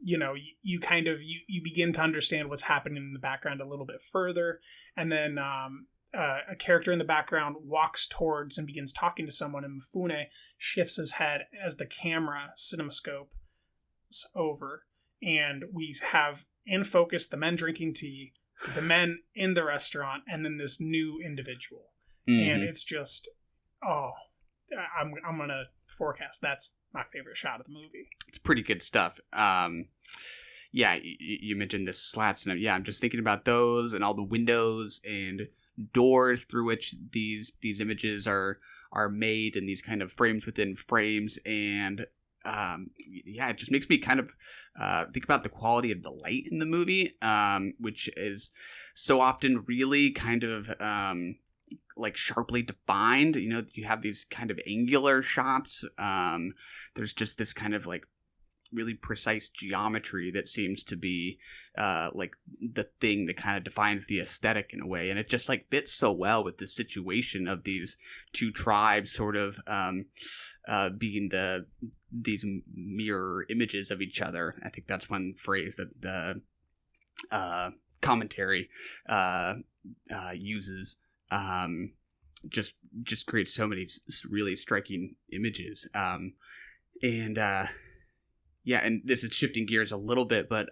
you kind of you begin to understand what's happening in the background a little bit further, and then a character in the background walks towards and begins talking to someone, and Mifune shifts his head as the camera cinemascope is over, and we have in focus the men drinking tea, the men in the restaurant, and then this new individual. And it's just, I'm gonna forecast that's my favorite shot of the movie. It's pretty good stuff. Yeah, you mentioned the slats, and I'm just thinking about those and all the windows and doors through which these images are made, and these kind of frames within frames, and it just makes me kind of think about the quality of the light in the movie, which is so often really kind of like sharply defined. You have these kind of angular shots. There's just this kind of like really precise geometry that seems to be like the thing that kind of defines the aesthetic in a way, and it just like fits so well with the situation of these two tribes sort of being these mirror images of each other. I think that's one phrase that the commentary uses. Just creates so many really striking images. And this is shifting gears a little bit, but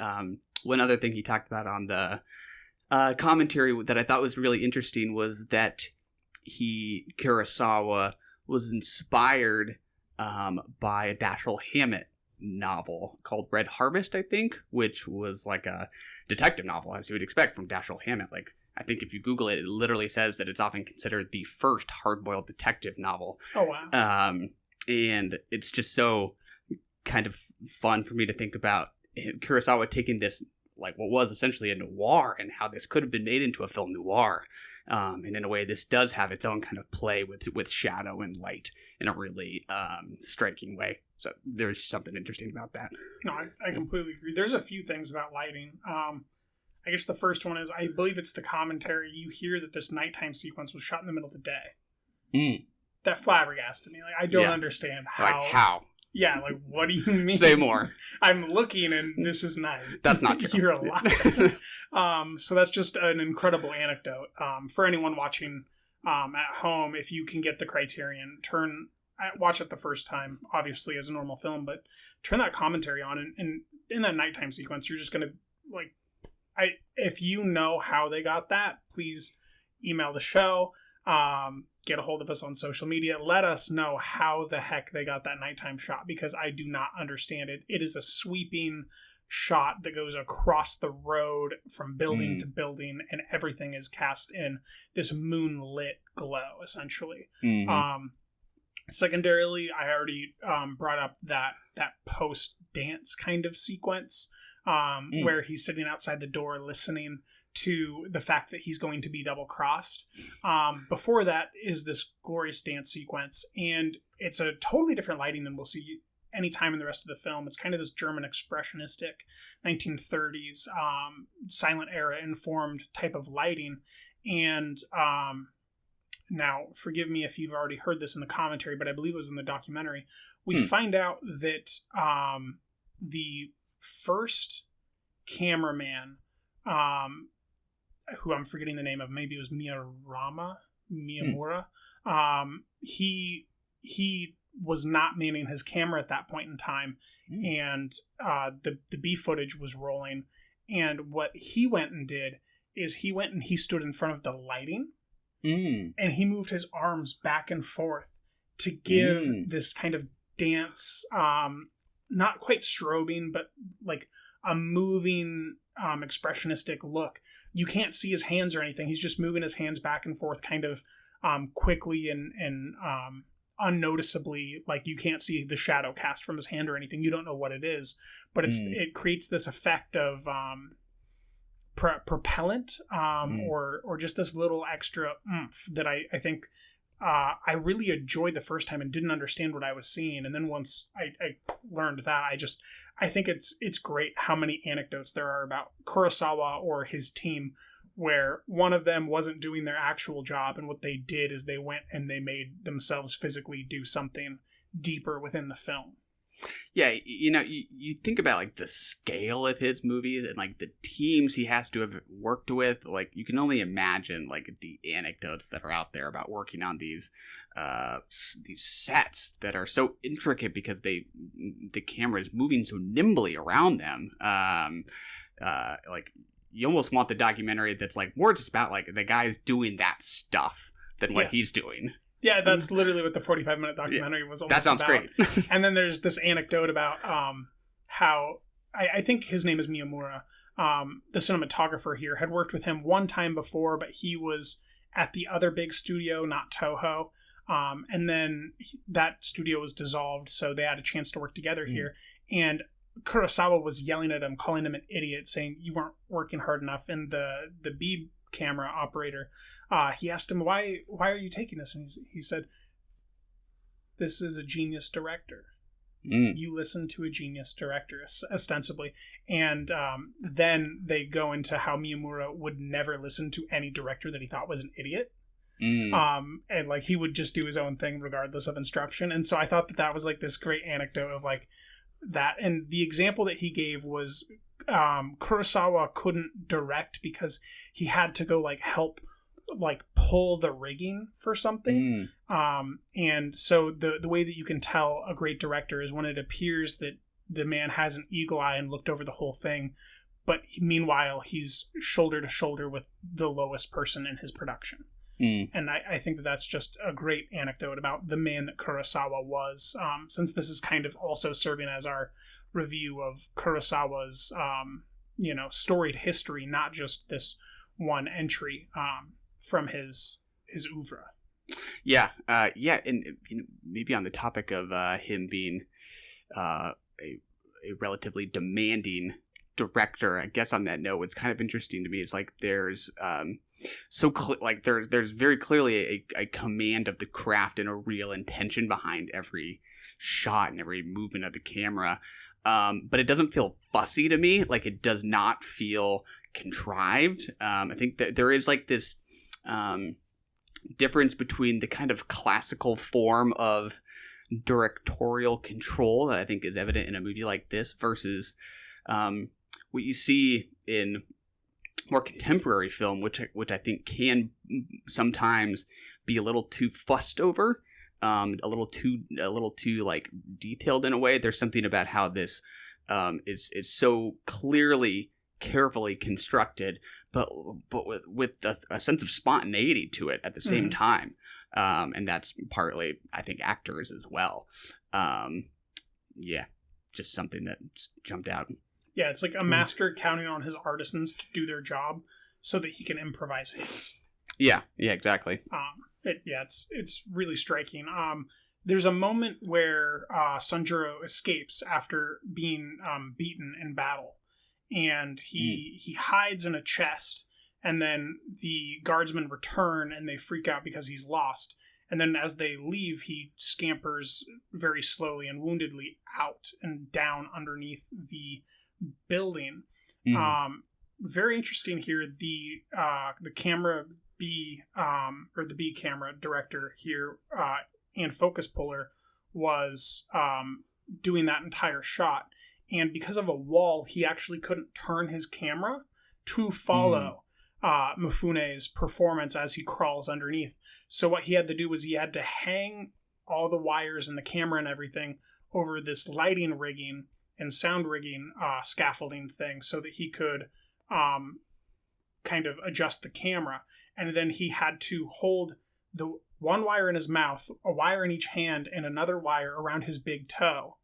one other thing he talked about on the commentary that I thought was really interesting was that Kurosawa was inspired by a Dashiell Hammett novel called Red Harvest, I think, which was like a detective novel, as you would expect from Dashiell Hammett. Like, I think if you Google it, it literally says that it's often considered the first hard-boiled detective novel. Oh, wow. And it's just so kind of fun for me to think about Kurosawa taking this, like what was essentially a noir, and how this could have been made into a film noir. And in a way, this does have its own kind of play with shadow and light in a really striking way. So there's something interesting about that. No, I completely agree. There's a few things about lighting. I guess the first one is, I believe it's the commentary. You hear that this nighttime sequence was shot in the middle of the day. That flabbergasted me. Like, I don't understand how. Like, how? Yeah, like, what do you mean? Say more. I'm looking and this is night. That's not true. You're alive. So that's just an incredible anecdote. For anyone watching at home, if you can get the Criterion, watch it the first time, obviously, as a normal film, but turn that commentary on, and in that nighttime sequence, you're just going to, like, if you know how they got that, please email the show, get a hold of us on social media. Let us know how the heck they got that nighttime shot, because I do not understand it. It is a sweeping shot that goes across the road from building to building, and everything is cast in this moonlit glow, essentially. Secondarily, I already brought up that post-dance kind of sequence where he's sitting outside the door listening to the fact that he's going to be double-crossed. Before that is this glorious dance sequence, and it's a totally different lighting than we'll see any time in the rest of the film. It's kind of this German expressionistic 1930s silent era informed type of lighting. And now, forgive me if you've already heard this in the commentary, but I believe it was in the documentary. We find out that the first cameraman, who I'm forgetting the name of, maybe it was Miyamura, he was not manning his camera at that point in time, and the B footage was rolling. And what he went and did is he stood in front of the lighting, and he moved his arms back and forth to give this kind of dance, not quite strobing, but like a moving expressionistic look. You can't see his hands or anything. He's just moving his hands back and forth kind of quickly and unnoticeusly. Like, you can't see the shadow cast from his hand or anything. You don't know what it is, but it creates this effect of propellant or just this little extra oomph that I think I really enjoyed the first time and didn't understand what I was seeing. And then once I learned that, I think it's great how many anecdotes there are about Kurosawa or his team, where one of them wasn't doing their actual job, and what they did is they went and they made themselves physically do something deeper within the film. Yeah, you think about like the scale of his movies and like the teams he has to have worked with. Like you can only imagine like the anecdotes that are out there about working on these sets that are so intricate because the camera is moving so nimbly around them. Like you almost want the documentary that's like more just about like the guys doing that stuff than what he's doing. Yeah, that's literally what the 45-minute documentary was all about. That sounds great. And then there's this anecdote about how, I think his name is Miyamura, the cinematographer here, had worked with him one time before, but he was at the other big studio, not Toho. And then that studio was dissolved, so they had a chance to work together here. And Kurosawa was yelling at him, calling him an idiot, saying, you weren't working hard enough. And the B camera operator, he asked him, why are you taking this? And he said, this is a genius director. You listen to a genius director, ostensibly. And then they go into how Miyamura would never listen to any director that he thought was an idiot. And like he would just do his own thing regardless of instruction. And so I thought that was like this great anecdote of like that. And the example that he gave was Kurosawa couldn't direct because he had to go like help like pull the rigging for something. And so the way that you can tell a great director is when it appears that the man has an eagle eye and looked over the whole thing, but meanwhile he's shoulder to shoulder with the lowest person in his production. And I think that that's just a great anecdote about the man that Kurosawa was, since this is kind of also serving as our review of Kurosawa's, storied history, not just this one entry from his oeuvre. Yeah, and maybe on the topic of him being a relatively demanding director, I guess on that note, what's kind of interesting to me is like there's there's very clearly a command of the craft and a real intention behind every shot and every movement of the camera, but it doesn't feel fussy to me. Like it does not feel contrived. I think that there is like this difference between the kind of classical form of directorial control that I think is evident in a movie like this versus what you see in more contemporary film, which I think can sometimes be a little too fussed over, a little too like detailed in a way. There's something about how this is so clearly, carefully constructed, but with a sense of spontaneity to it at the same time, and that's partly I think actors as well. Just something that jumped out. Yeah, it's like a master counting on his artisans to do their job so that he can improvise his. Yeah, exactly. It's really striking. There's a moment where Sanjuro escapes after being beaten in battle, and he hides in a chest, and then the guardsmen return and they freak out because he's lost. And then as they leave, he scampers very slowly and woundedly out and down underneath the building. Very interesting here. The camera B or the B camera director here and focus puller was doing that entire shot, and because of a wall, he actually couldn't turn his camera to follow Mifune's performance as he crawls underneath. So what he had to do was he had to hang all the wires and the camera and everything over this lighting rigging and sound rigging scaffolding thing so that he could kind of adjust the camera. And then he had to hold the one wire in his mouth, a wire in each hand, and another wire around his big toe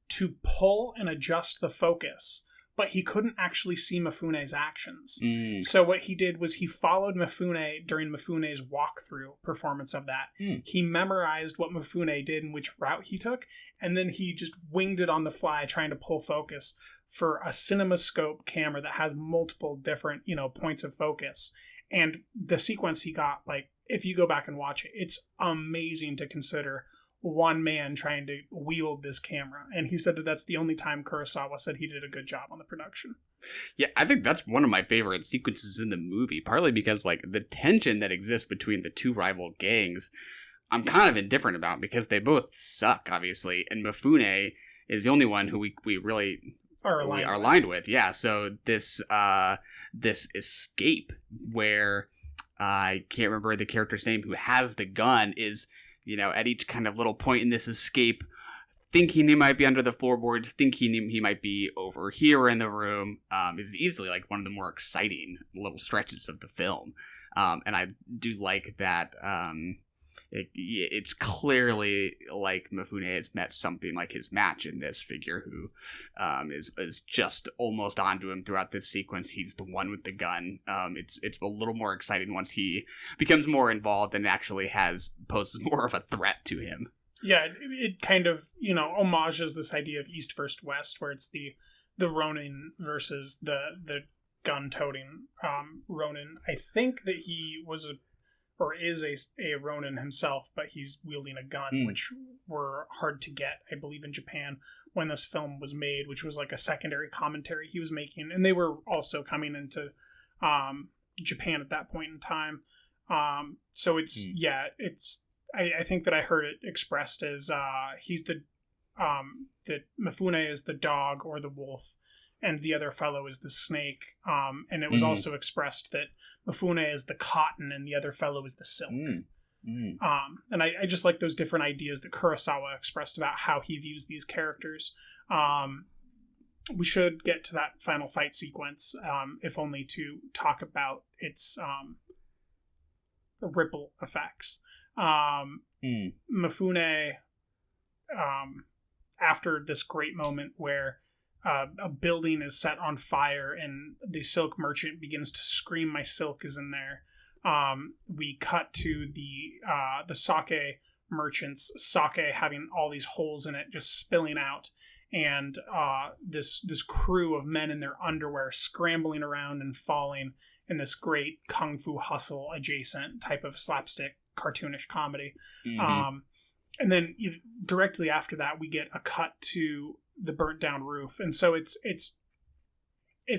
to pull and adjust the focus. But he couldn't actually see Mifune's actions. So what he did was he followed Mifune during Mifune's walkthrough performance of that. He memorized what Mifune did and which route he took, and then he just winged it on the fly trying to pull focus for a CinemaScope camera that has multiple different, points of focus. And the sequence he got, like, if you go back and watch it, it's amazing to consider one man trying to wield this camera. And he said that that's the only time Kurosawa said he did a good job on the production. Yeah, I think that's one of my favorite sequences in the movie, partly because like the tension that exists between the two rival gangs, I'm kind of indifferent about because they both suck, obviously. And Mifune is the only one who we really are aligned with. Yeah. So this escape where I can't remember the character's name who has the gun is, at each kind of little point in this escape, thinking he might be under the floorboards, thinking he might be over here in the room, is easily like one of the more exciting little stretches of the film. And I do like that. It's clearly like Mifune has met something like his match in this figure who is just almost onto him throughout this sequence. He's the one with the gun. It's a little more exciting once he becomes more involved and actually poses more of a threat to him. Yeah, it kind of, homages this idea of East versus West, where it's the Ronin versus the gun-toting Ronin. I think that he was is a Ronin himself, but he's wielding a gun, which were hard to get, I believe, in Japan when this film was made, which was like a secondary commentary he was making. And they were also coming into Japan at that point in time. So it's, I think that I heard it expressed as he's that Mifune is the dog or the wolf, and the other fellow is the snake. And it was also expressed that Mifune is the cotton and the other fellow is the silk. And I just like those different ideas that Kurosawa expressed about how he views these characters. We should get to that final fight sequence, if only to talk about its ripple effects. Mifune, after this great moment where a building is set on fire and the silk merchant begins to scream, "My silk is in there." We cut to the sake merchant's sake having all these holes in it, just spilling out, and this crew of men in their underwear scrambling around and falling in this great kung fu hustle adjacent type of slapstick cartoonish comedy. And then directly after that, we get a cut to the burnt down roof, and so it's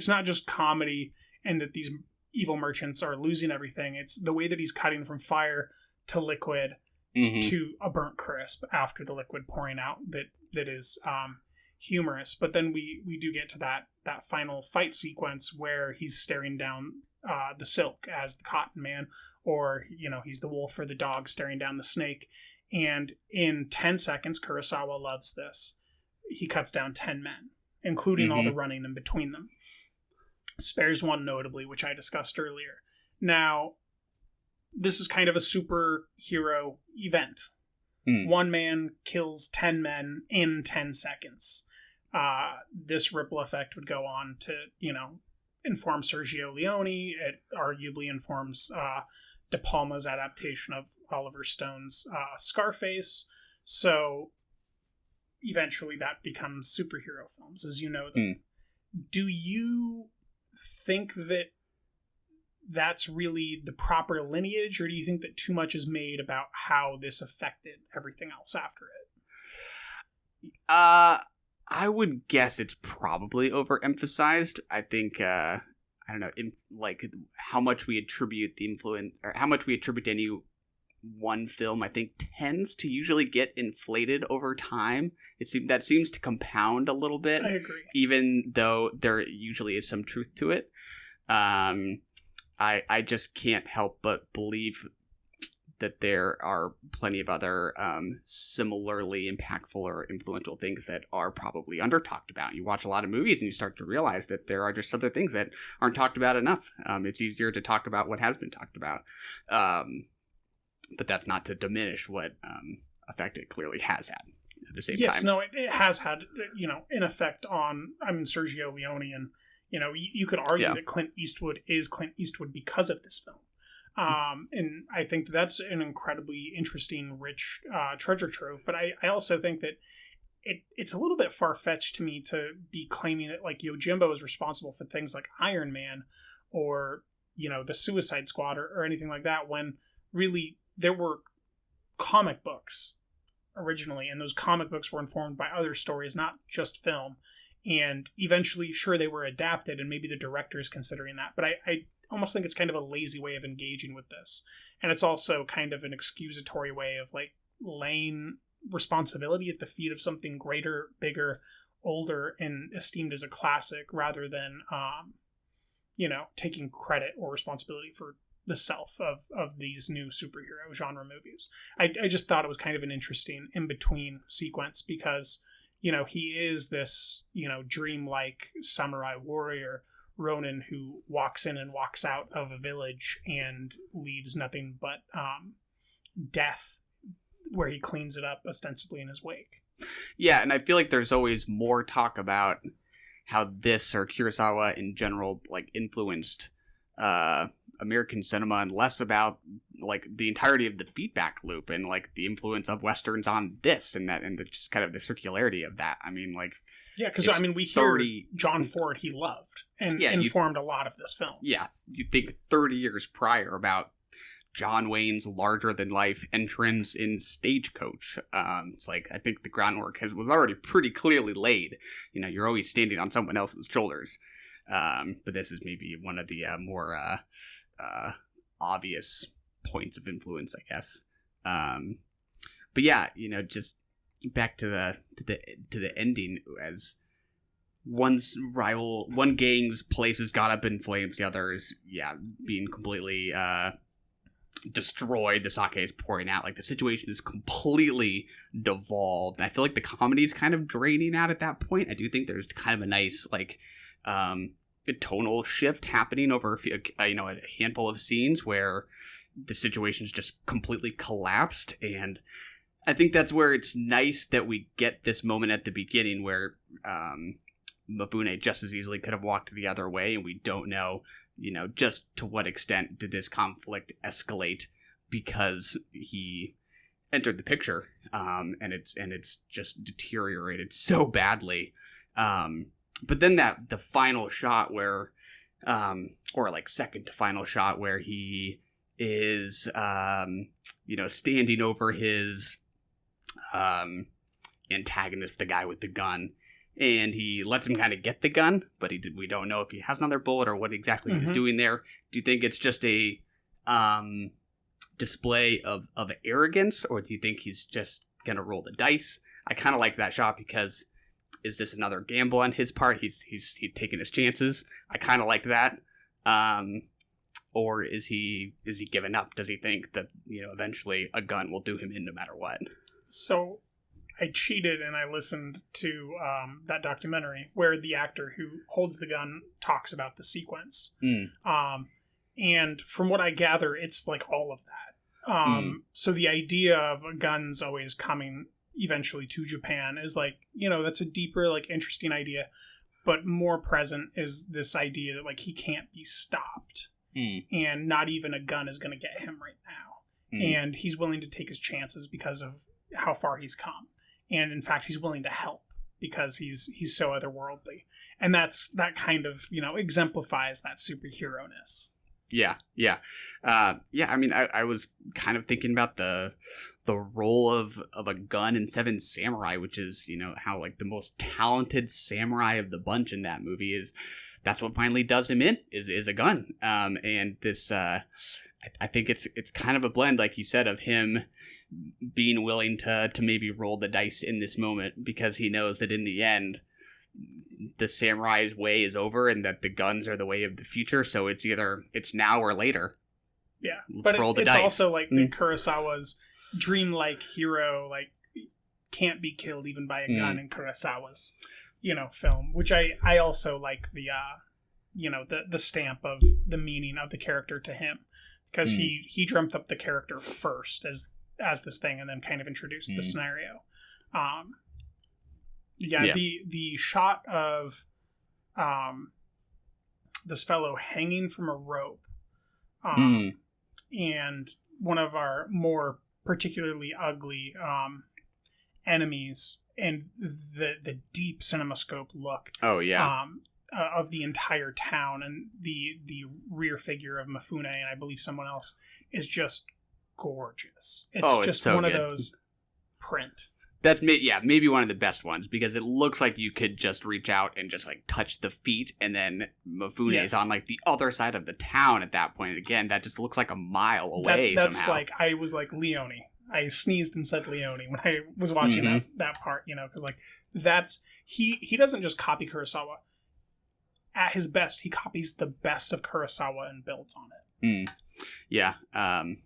not just comedy and that these evil merchants are losing everything. It's the way that he's cutting from fire to liquid to a burnt crisp after the liquid pouring out that is humorous. But then we do get to that final fight sequence where he's staring down the silk as the cotton man, or he's the wolf or the dog staring down the snake. And in 10 seconds, Kurosawa loves this. He cuts down 10 men, including all the running in between them. Spares one notably, which I discussed earlier. Now, this is kind of a superhero event. One man kills 10 men in 10 seconds. This ripple effect would go on to, inform Sergio Leone. It arguably informs De Palma's adaptation of Oliver Stone's Scarface. So eventually that becomes superhero films, as you know them. Do you think that that's really the proper lineage, or do you think that too much is made about how this affected everything else after it? I would guess it's probably overemphasized. I think, I don't know, how much we attribute the influence, or how much we attribute to any one film, I think tends to usually get inflated over time. That seems to compound a little bit. I agree. Even though there usually is some truth to it. I just can't help but believe that there are plenty of other similarly impactful or influential things that are probably under talked about. You watch a lot of movies and you start to realize that there are just other things that aren't talked about enough. It's easier to talk about what has been talked about. But that's not to diminish what effect it clearly has had at the same time. Yes, no, it has had, an effect on, Sergio Leone, and, you could argue that Clint Eastwood is Clint Eastwood because of this film. And I think that's an incredibly interesting, rich treasure trove. But I also think that it's a little bit far-fetched to me to be claiming that, like, Yojimbo is responsible for things like Iron Man or, the Suicide Squad or anything like that, when really there were comic books originally, and those comic books were informed by other stories, not just film. And eventually, sure, they were adapted, and maybe the director is considering that. But I almost think it's kind of a lazy way of engaging with this. And it's also kind of an excusatory way of, like, laying responsibility at the feet of something greater, bigger, older, and esteemed as a classic, rather than taking credit or responsibility for the self of these new superhero genre movies. I just thought it was kind of an interesting in-between sequence, because he is this dreamlike samurai warrior Ronin who walks in and walks out of a village and leaves nothing but death, where he cleans it up ostensibly in his wake. Yeah, and I feel like there's always more talk about how this, or Kurosawa in general, like, influenced American cinema, and less about like the entirety of the feedback loop and like the influence of westerns on this, and just kind of the circularity of that. I mean, like, yeah, because we hear John Ford he loved and informed a lot of this film. Yeah, you think 30 years prior about John Wayne's larger-than-life entrance in Stagecoach. It's like, I think the groundwork was already pretty clearly laid. You're always standing on someone else's shoulders. But this is maybe one of the more obvious points of influence, I guess. But yeah, just back to the ending, as one gang's place has got up in flames, the other's being completely destroyed. The sake is pouring out. Like, the situation is completely devolved. I feel like the comedy is kind of draining out at that point. I do think there's kind of a nice a tonal shift happening over a handful of scenes where the situation's just completely collapsed, and I think that's where it's nice that we get this moment at the beginning where Mifune just as easily could have walked the other way, and we don't know just to what extent did this conflict escalate because he entered the picture, and it's just deteriorated so badly. But then the final shot where, or like second to final shot where he is, standing over his antagonist, the guy with the gun, and he lets him kind of get the gun, but we don't know if he has another bullet or what exactly he's doing there. Do you think it's just a display of arrogance, or do you think he's just gonna roll the dice? I kind of like that shot because, is this another gamble on his part? He's taking his chances. I kind of like that. Or is he giving up? Does he think that eventually a gun will do him in no matter what? So I cheated and I listened to that documentary where the actor who holds the gun talks about the sequence. And from what I gather, it's like all of that. So the idea of guns always coming eventually to Japan is like, that's a deeper, like, interesting idea, but more present is this idea that, like, he can't be stopped, and not even a gun is going to get him right now, and he's willing to take his chances because of how far he's come, and in fact he's willing to help because he's so otherworldly, and that kind of exemplifies that superhero-ness. Yeah. I mean, I was kind of thinking about the role of a gun in Seven Samurai, which is, how, like, the most talented samurai of the bunch in that movie that's what finally does him in, is a gun. And this, I think it's kind of a blend, like you said, of him being willing to maybe roll the dice in this moment because he knows that in the end, the samurai's way is over and that the guns are the way of the future. So it's either it's now or later. Yeah. Let's roll the dice. It's also like the Kurosawa's dreamlike hero, like, can't be killed even by a gun in Kurosawa's, film, which I also like the stamp of the meaning of the character to him, because he dreamt up the character first as this thing and then kind of introduced the scenario. The shot of this fellow hanging from a rope, and one of our more particularly ugly enemies, and the deep cinemascope look of the entire town, and the rear figure of Mifune and I believe someone else is just gorgeous. It's just so one of those print. That's maybe one of the best ones, because it looks like you could just reach out and just, like, touch the feet, and then Mifune is on, like, the other side of the town at that point. Again, that just looks like a mile away. That's somehow. Like, I was like Leone. I sneezed and said Leone when I was watching that part, because like that's he doesn't just copy Kurosawa. At his best, he copies the best of Kurosawa and builds on it. Yeah. On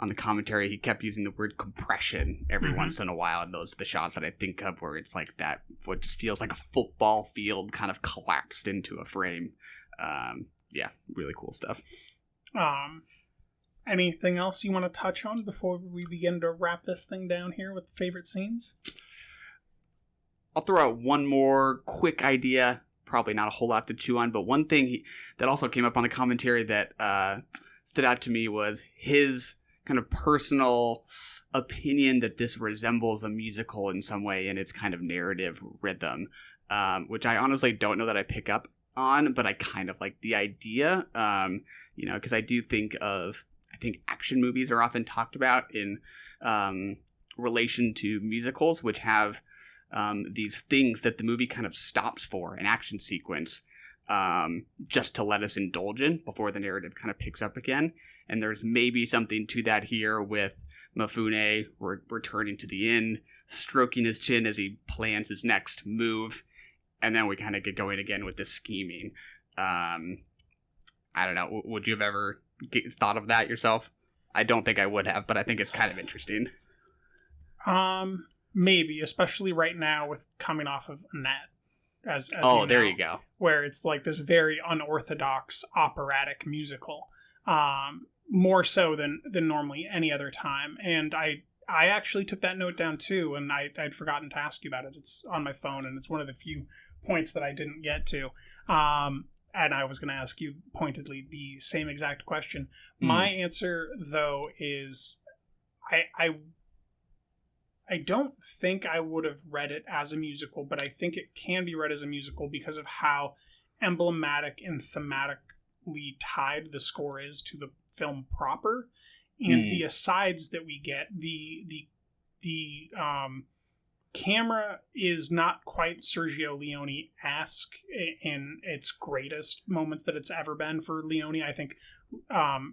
the commentary, he kept using the word compression every once in a while, and those are the shots that I think of where it's like that, what just feels like a football field kind of collapsed into a frame. Yeah, really cool stuff. Anything else you want to touch on before we begin to wrap this thing down here with favorite scenes? I'll throw out one more quick idea. Probably not a whole lot to chew on, but one thing that also came up on the commentary that stood out to me was his kind of personal opinion that this resembles a musical in some way in its kind of narrative rhythm, which I honestly don't know that I pick up on, but I kind of like the idea, because I do think action movies are often talked about in relation to musicals, which have these things that the movie kind of stops for, an action sequence, just to let us indulge in before the narrative kind of picks up again. And there's maybe something to that here with Mifune returning to the inn, stroking his chin as he plans his next move, and then we kind of get going again with the scheming. I don't know. Would you have ever thought of that yourself? I don't think I would have, but I think it's kind of interesting. Maybe, especially right now with coming off of Annette. As there you go. Where it's like this very unorthodox operatic musical, more so than normally any other time. And I actually took that note down too, and I'd forgotten to ask you about it. It's on my phone, and it's one of the few points that I didn't get to. And I was going to ask you pointedly the same exact question. My answer, though, is I don't think I would have read it as a musical, but I think it can be read as a musical because of how emblematic and thematically tied the score is to the film proper, and the asides that we get. The camera is not quite Sergio Leone-esque in its greatest moments that it's ever been for Leone. I think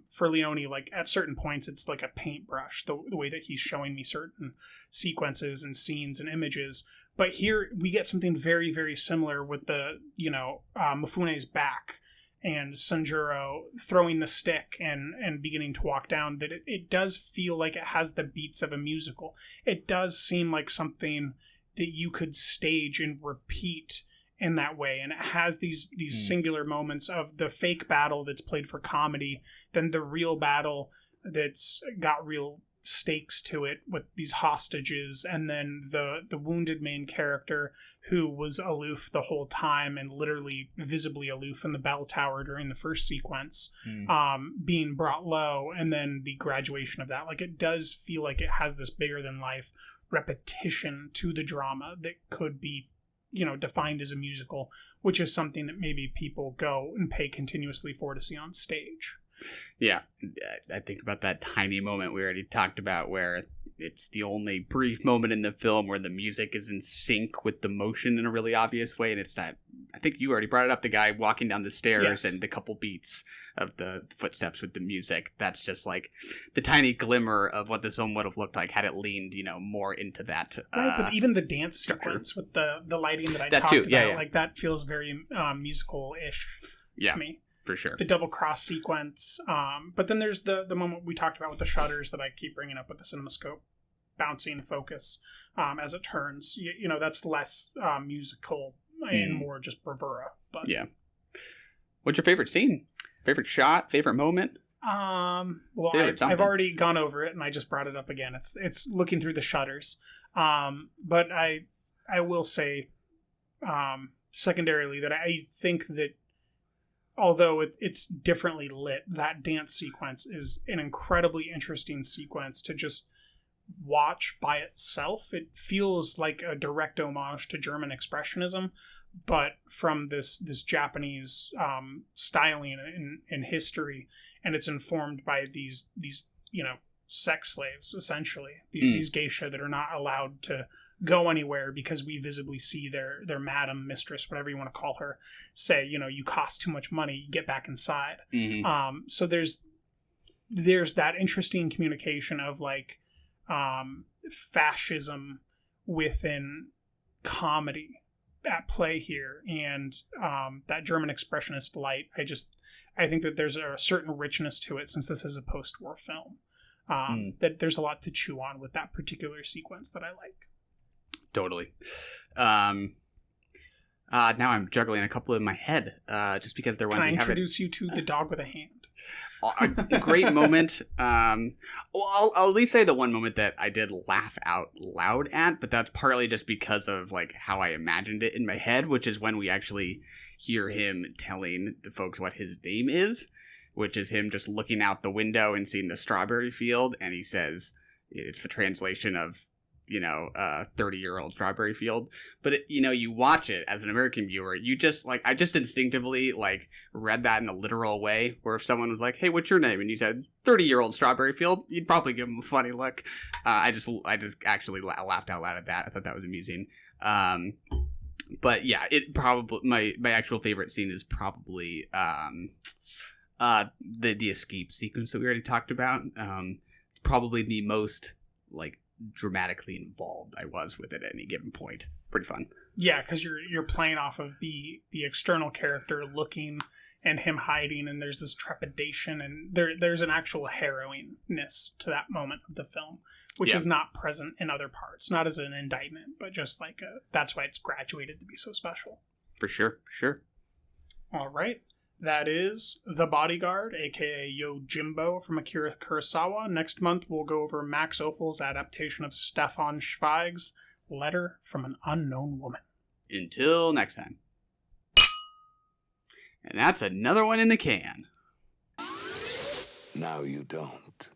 for Leone, like at certain points, it's like a paintbrush, the way that he's showing me certain sequences and scenes and images. But here we get something very, very similar with the, Mifune's back and Sanjuro throwing the stick and beginning to walk down, that it does feel like it has the beats of a musical. It does seem like something that you could stage and repeat in that way. And it has these singular moments of the fake battle that's played for comedy, then the real battle that's got real stakes to it with these hostages, and then the wounded main character who was aloof the whole time and literally visibly aloof in the bell tower during the first sequence, being brought low, and then the graduation of that. Like, it does feel like it has this bigger than life repetition to the drama that could be defined as a musical, which is something that maybe people go and pay continuously for to see on stage. Yeah, I think about that tiny moment we already talked about where it's the only brief moment in the film where the music is in sync with the motion in a really obvious way, and it's that, I think you already brought it up, the guy walking down the stairs, yes, and the couple beats of the footsteps with the music. That's just like the tiny glimmer of what this film would have looked like had it leaned, more into that. Right, but even the dance sequence with the lighting that I talked about, like that feels very musical-ish to me. For sure. The double cross sequence. But then there's the moment we talked about with the shutters that I keep bringing up with the CinemaScope bouncing focus as it turns. That's less musical and more just bravura. But yeah. What's your favorite scene? Favorite shot? Favorite moment? Well, I've already gone over it and I just brought it up again. It's looking through the shutters. But I will say secondarily that I think that although it's differently lit, that dance sequence is an incredibly interesting sequence to just watch by itself. It feels like a direct homage to German Expressionism, but from this Japanese styling and history, and it's informed by these sex slaves, essentially, these geisha that are not allowed to go anywhere because we visibly see their madam, mistress, whatever you want to call her, say, you cost too much money, get back inside. So there's there's that interesting communication of like fascism within comedy at play here, and that German expressionist light. I think that there's a certain richness to it, since this is a post-war film. That there's a lot to chew on with that particular sequence that I like. Totally. Now I'm juggling a couple in my head, just because they're ones Can I we haven't. introduce you to the dog with a hand? A great moment. Well, I'll at least say the one moment that I did laugh out loud at, but that's partly just because of like how I imagined it in my head, which is when we actually hear him telling the folks what his name is, which is him just looking out the window and seeing the strawberry field, and he says it's the translation of 30-year-old strawberry field. But you watch it as an American viewer, you just like, I just instinctively like read that in the literal way, where if someone was like, hey, what's your name? And you said 30-year-old strawberry field, you'd probably give them a funny look. I just actually laughed out loud at that. I thought that was amusing. But yeah, it probably, my actual favorite scene is probably the escape sequence that we already talked about. Probably the most like dramatically involved I was with it at any given point. Pretty fun. Yeah, because you're playing off of the external character looking and him hiding, and there's this trepidation, and there's an actual harrowingness to that moment of the film, which is not present in other parts. Not as an indictment, but just like that's why it's graduated to be so special. For sure. All right. That is The Bodyguard, aka Yojimbo, from Akira Kurosawa. Next month, we'll go over Max Ophüls' adaptation of Stefan Zweig's Letter from an Unknown Woman. Until next time. And that's another one in the can. Now you don't.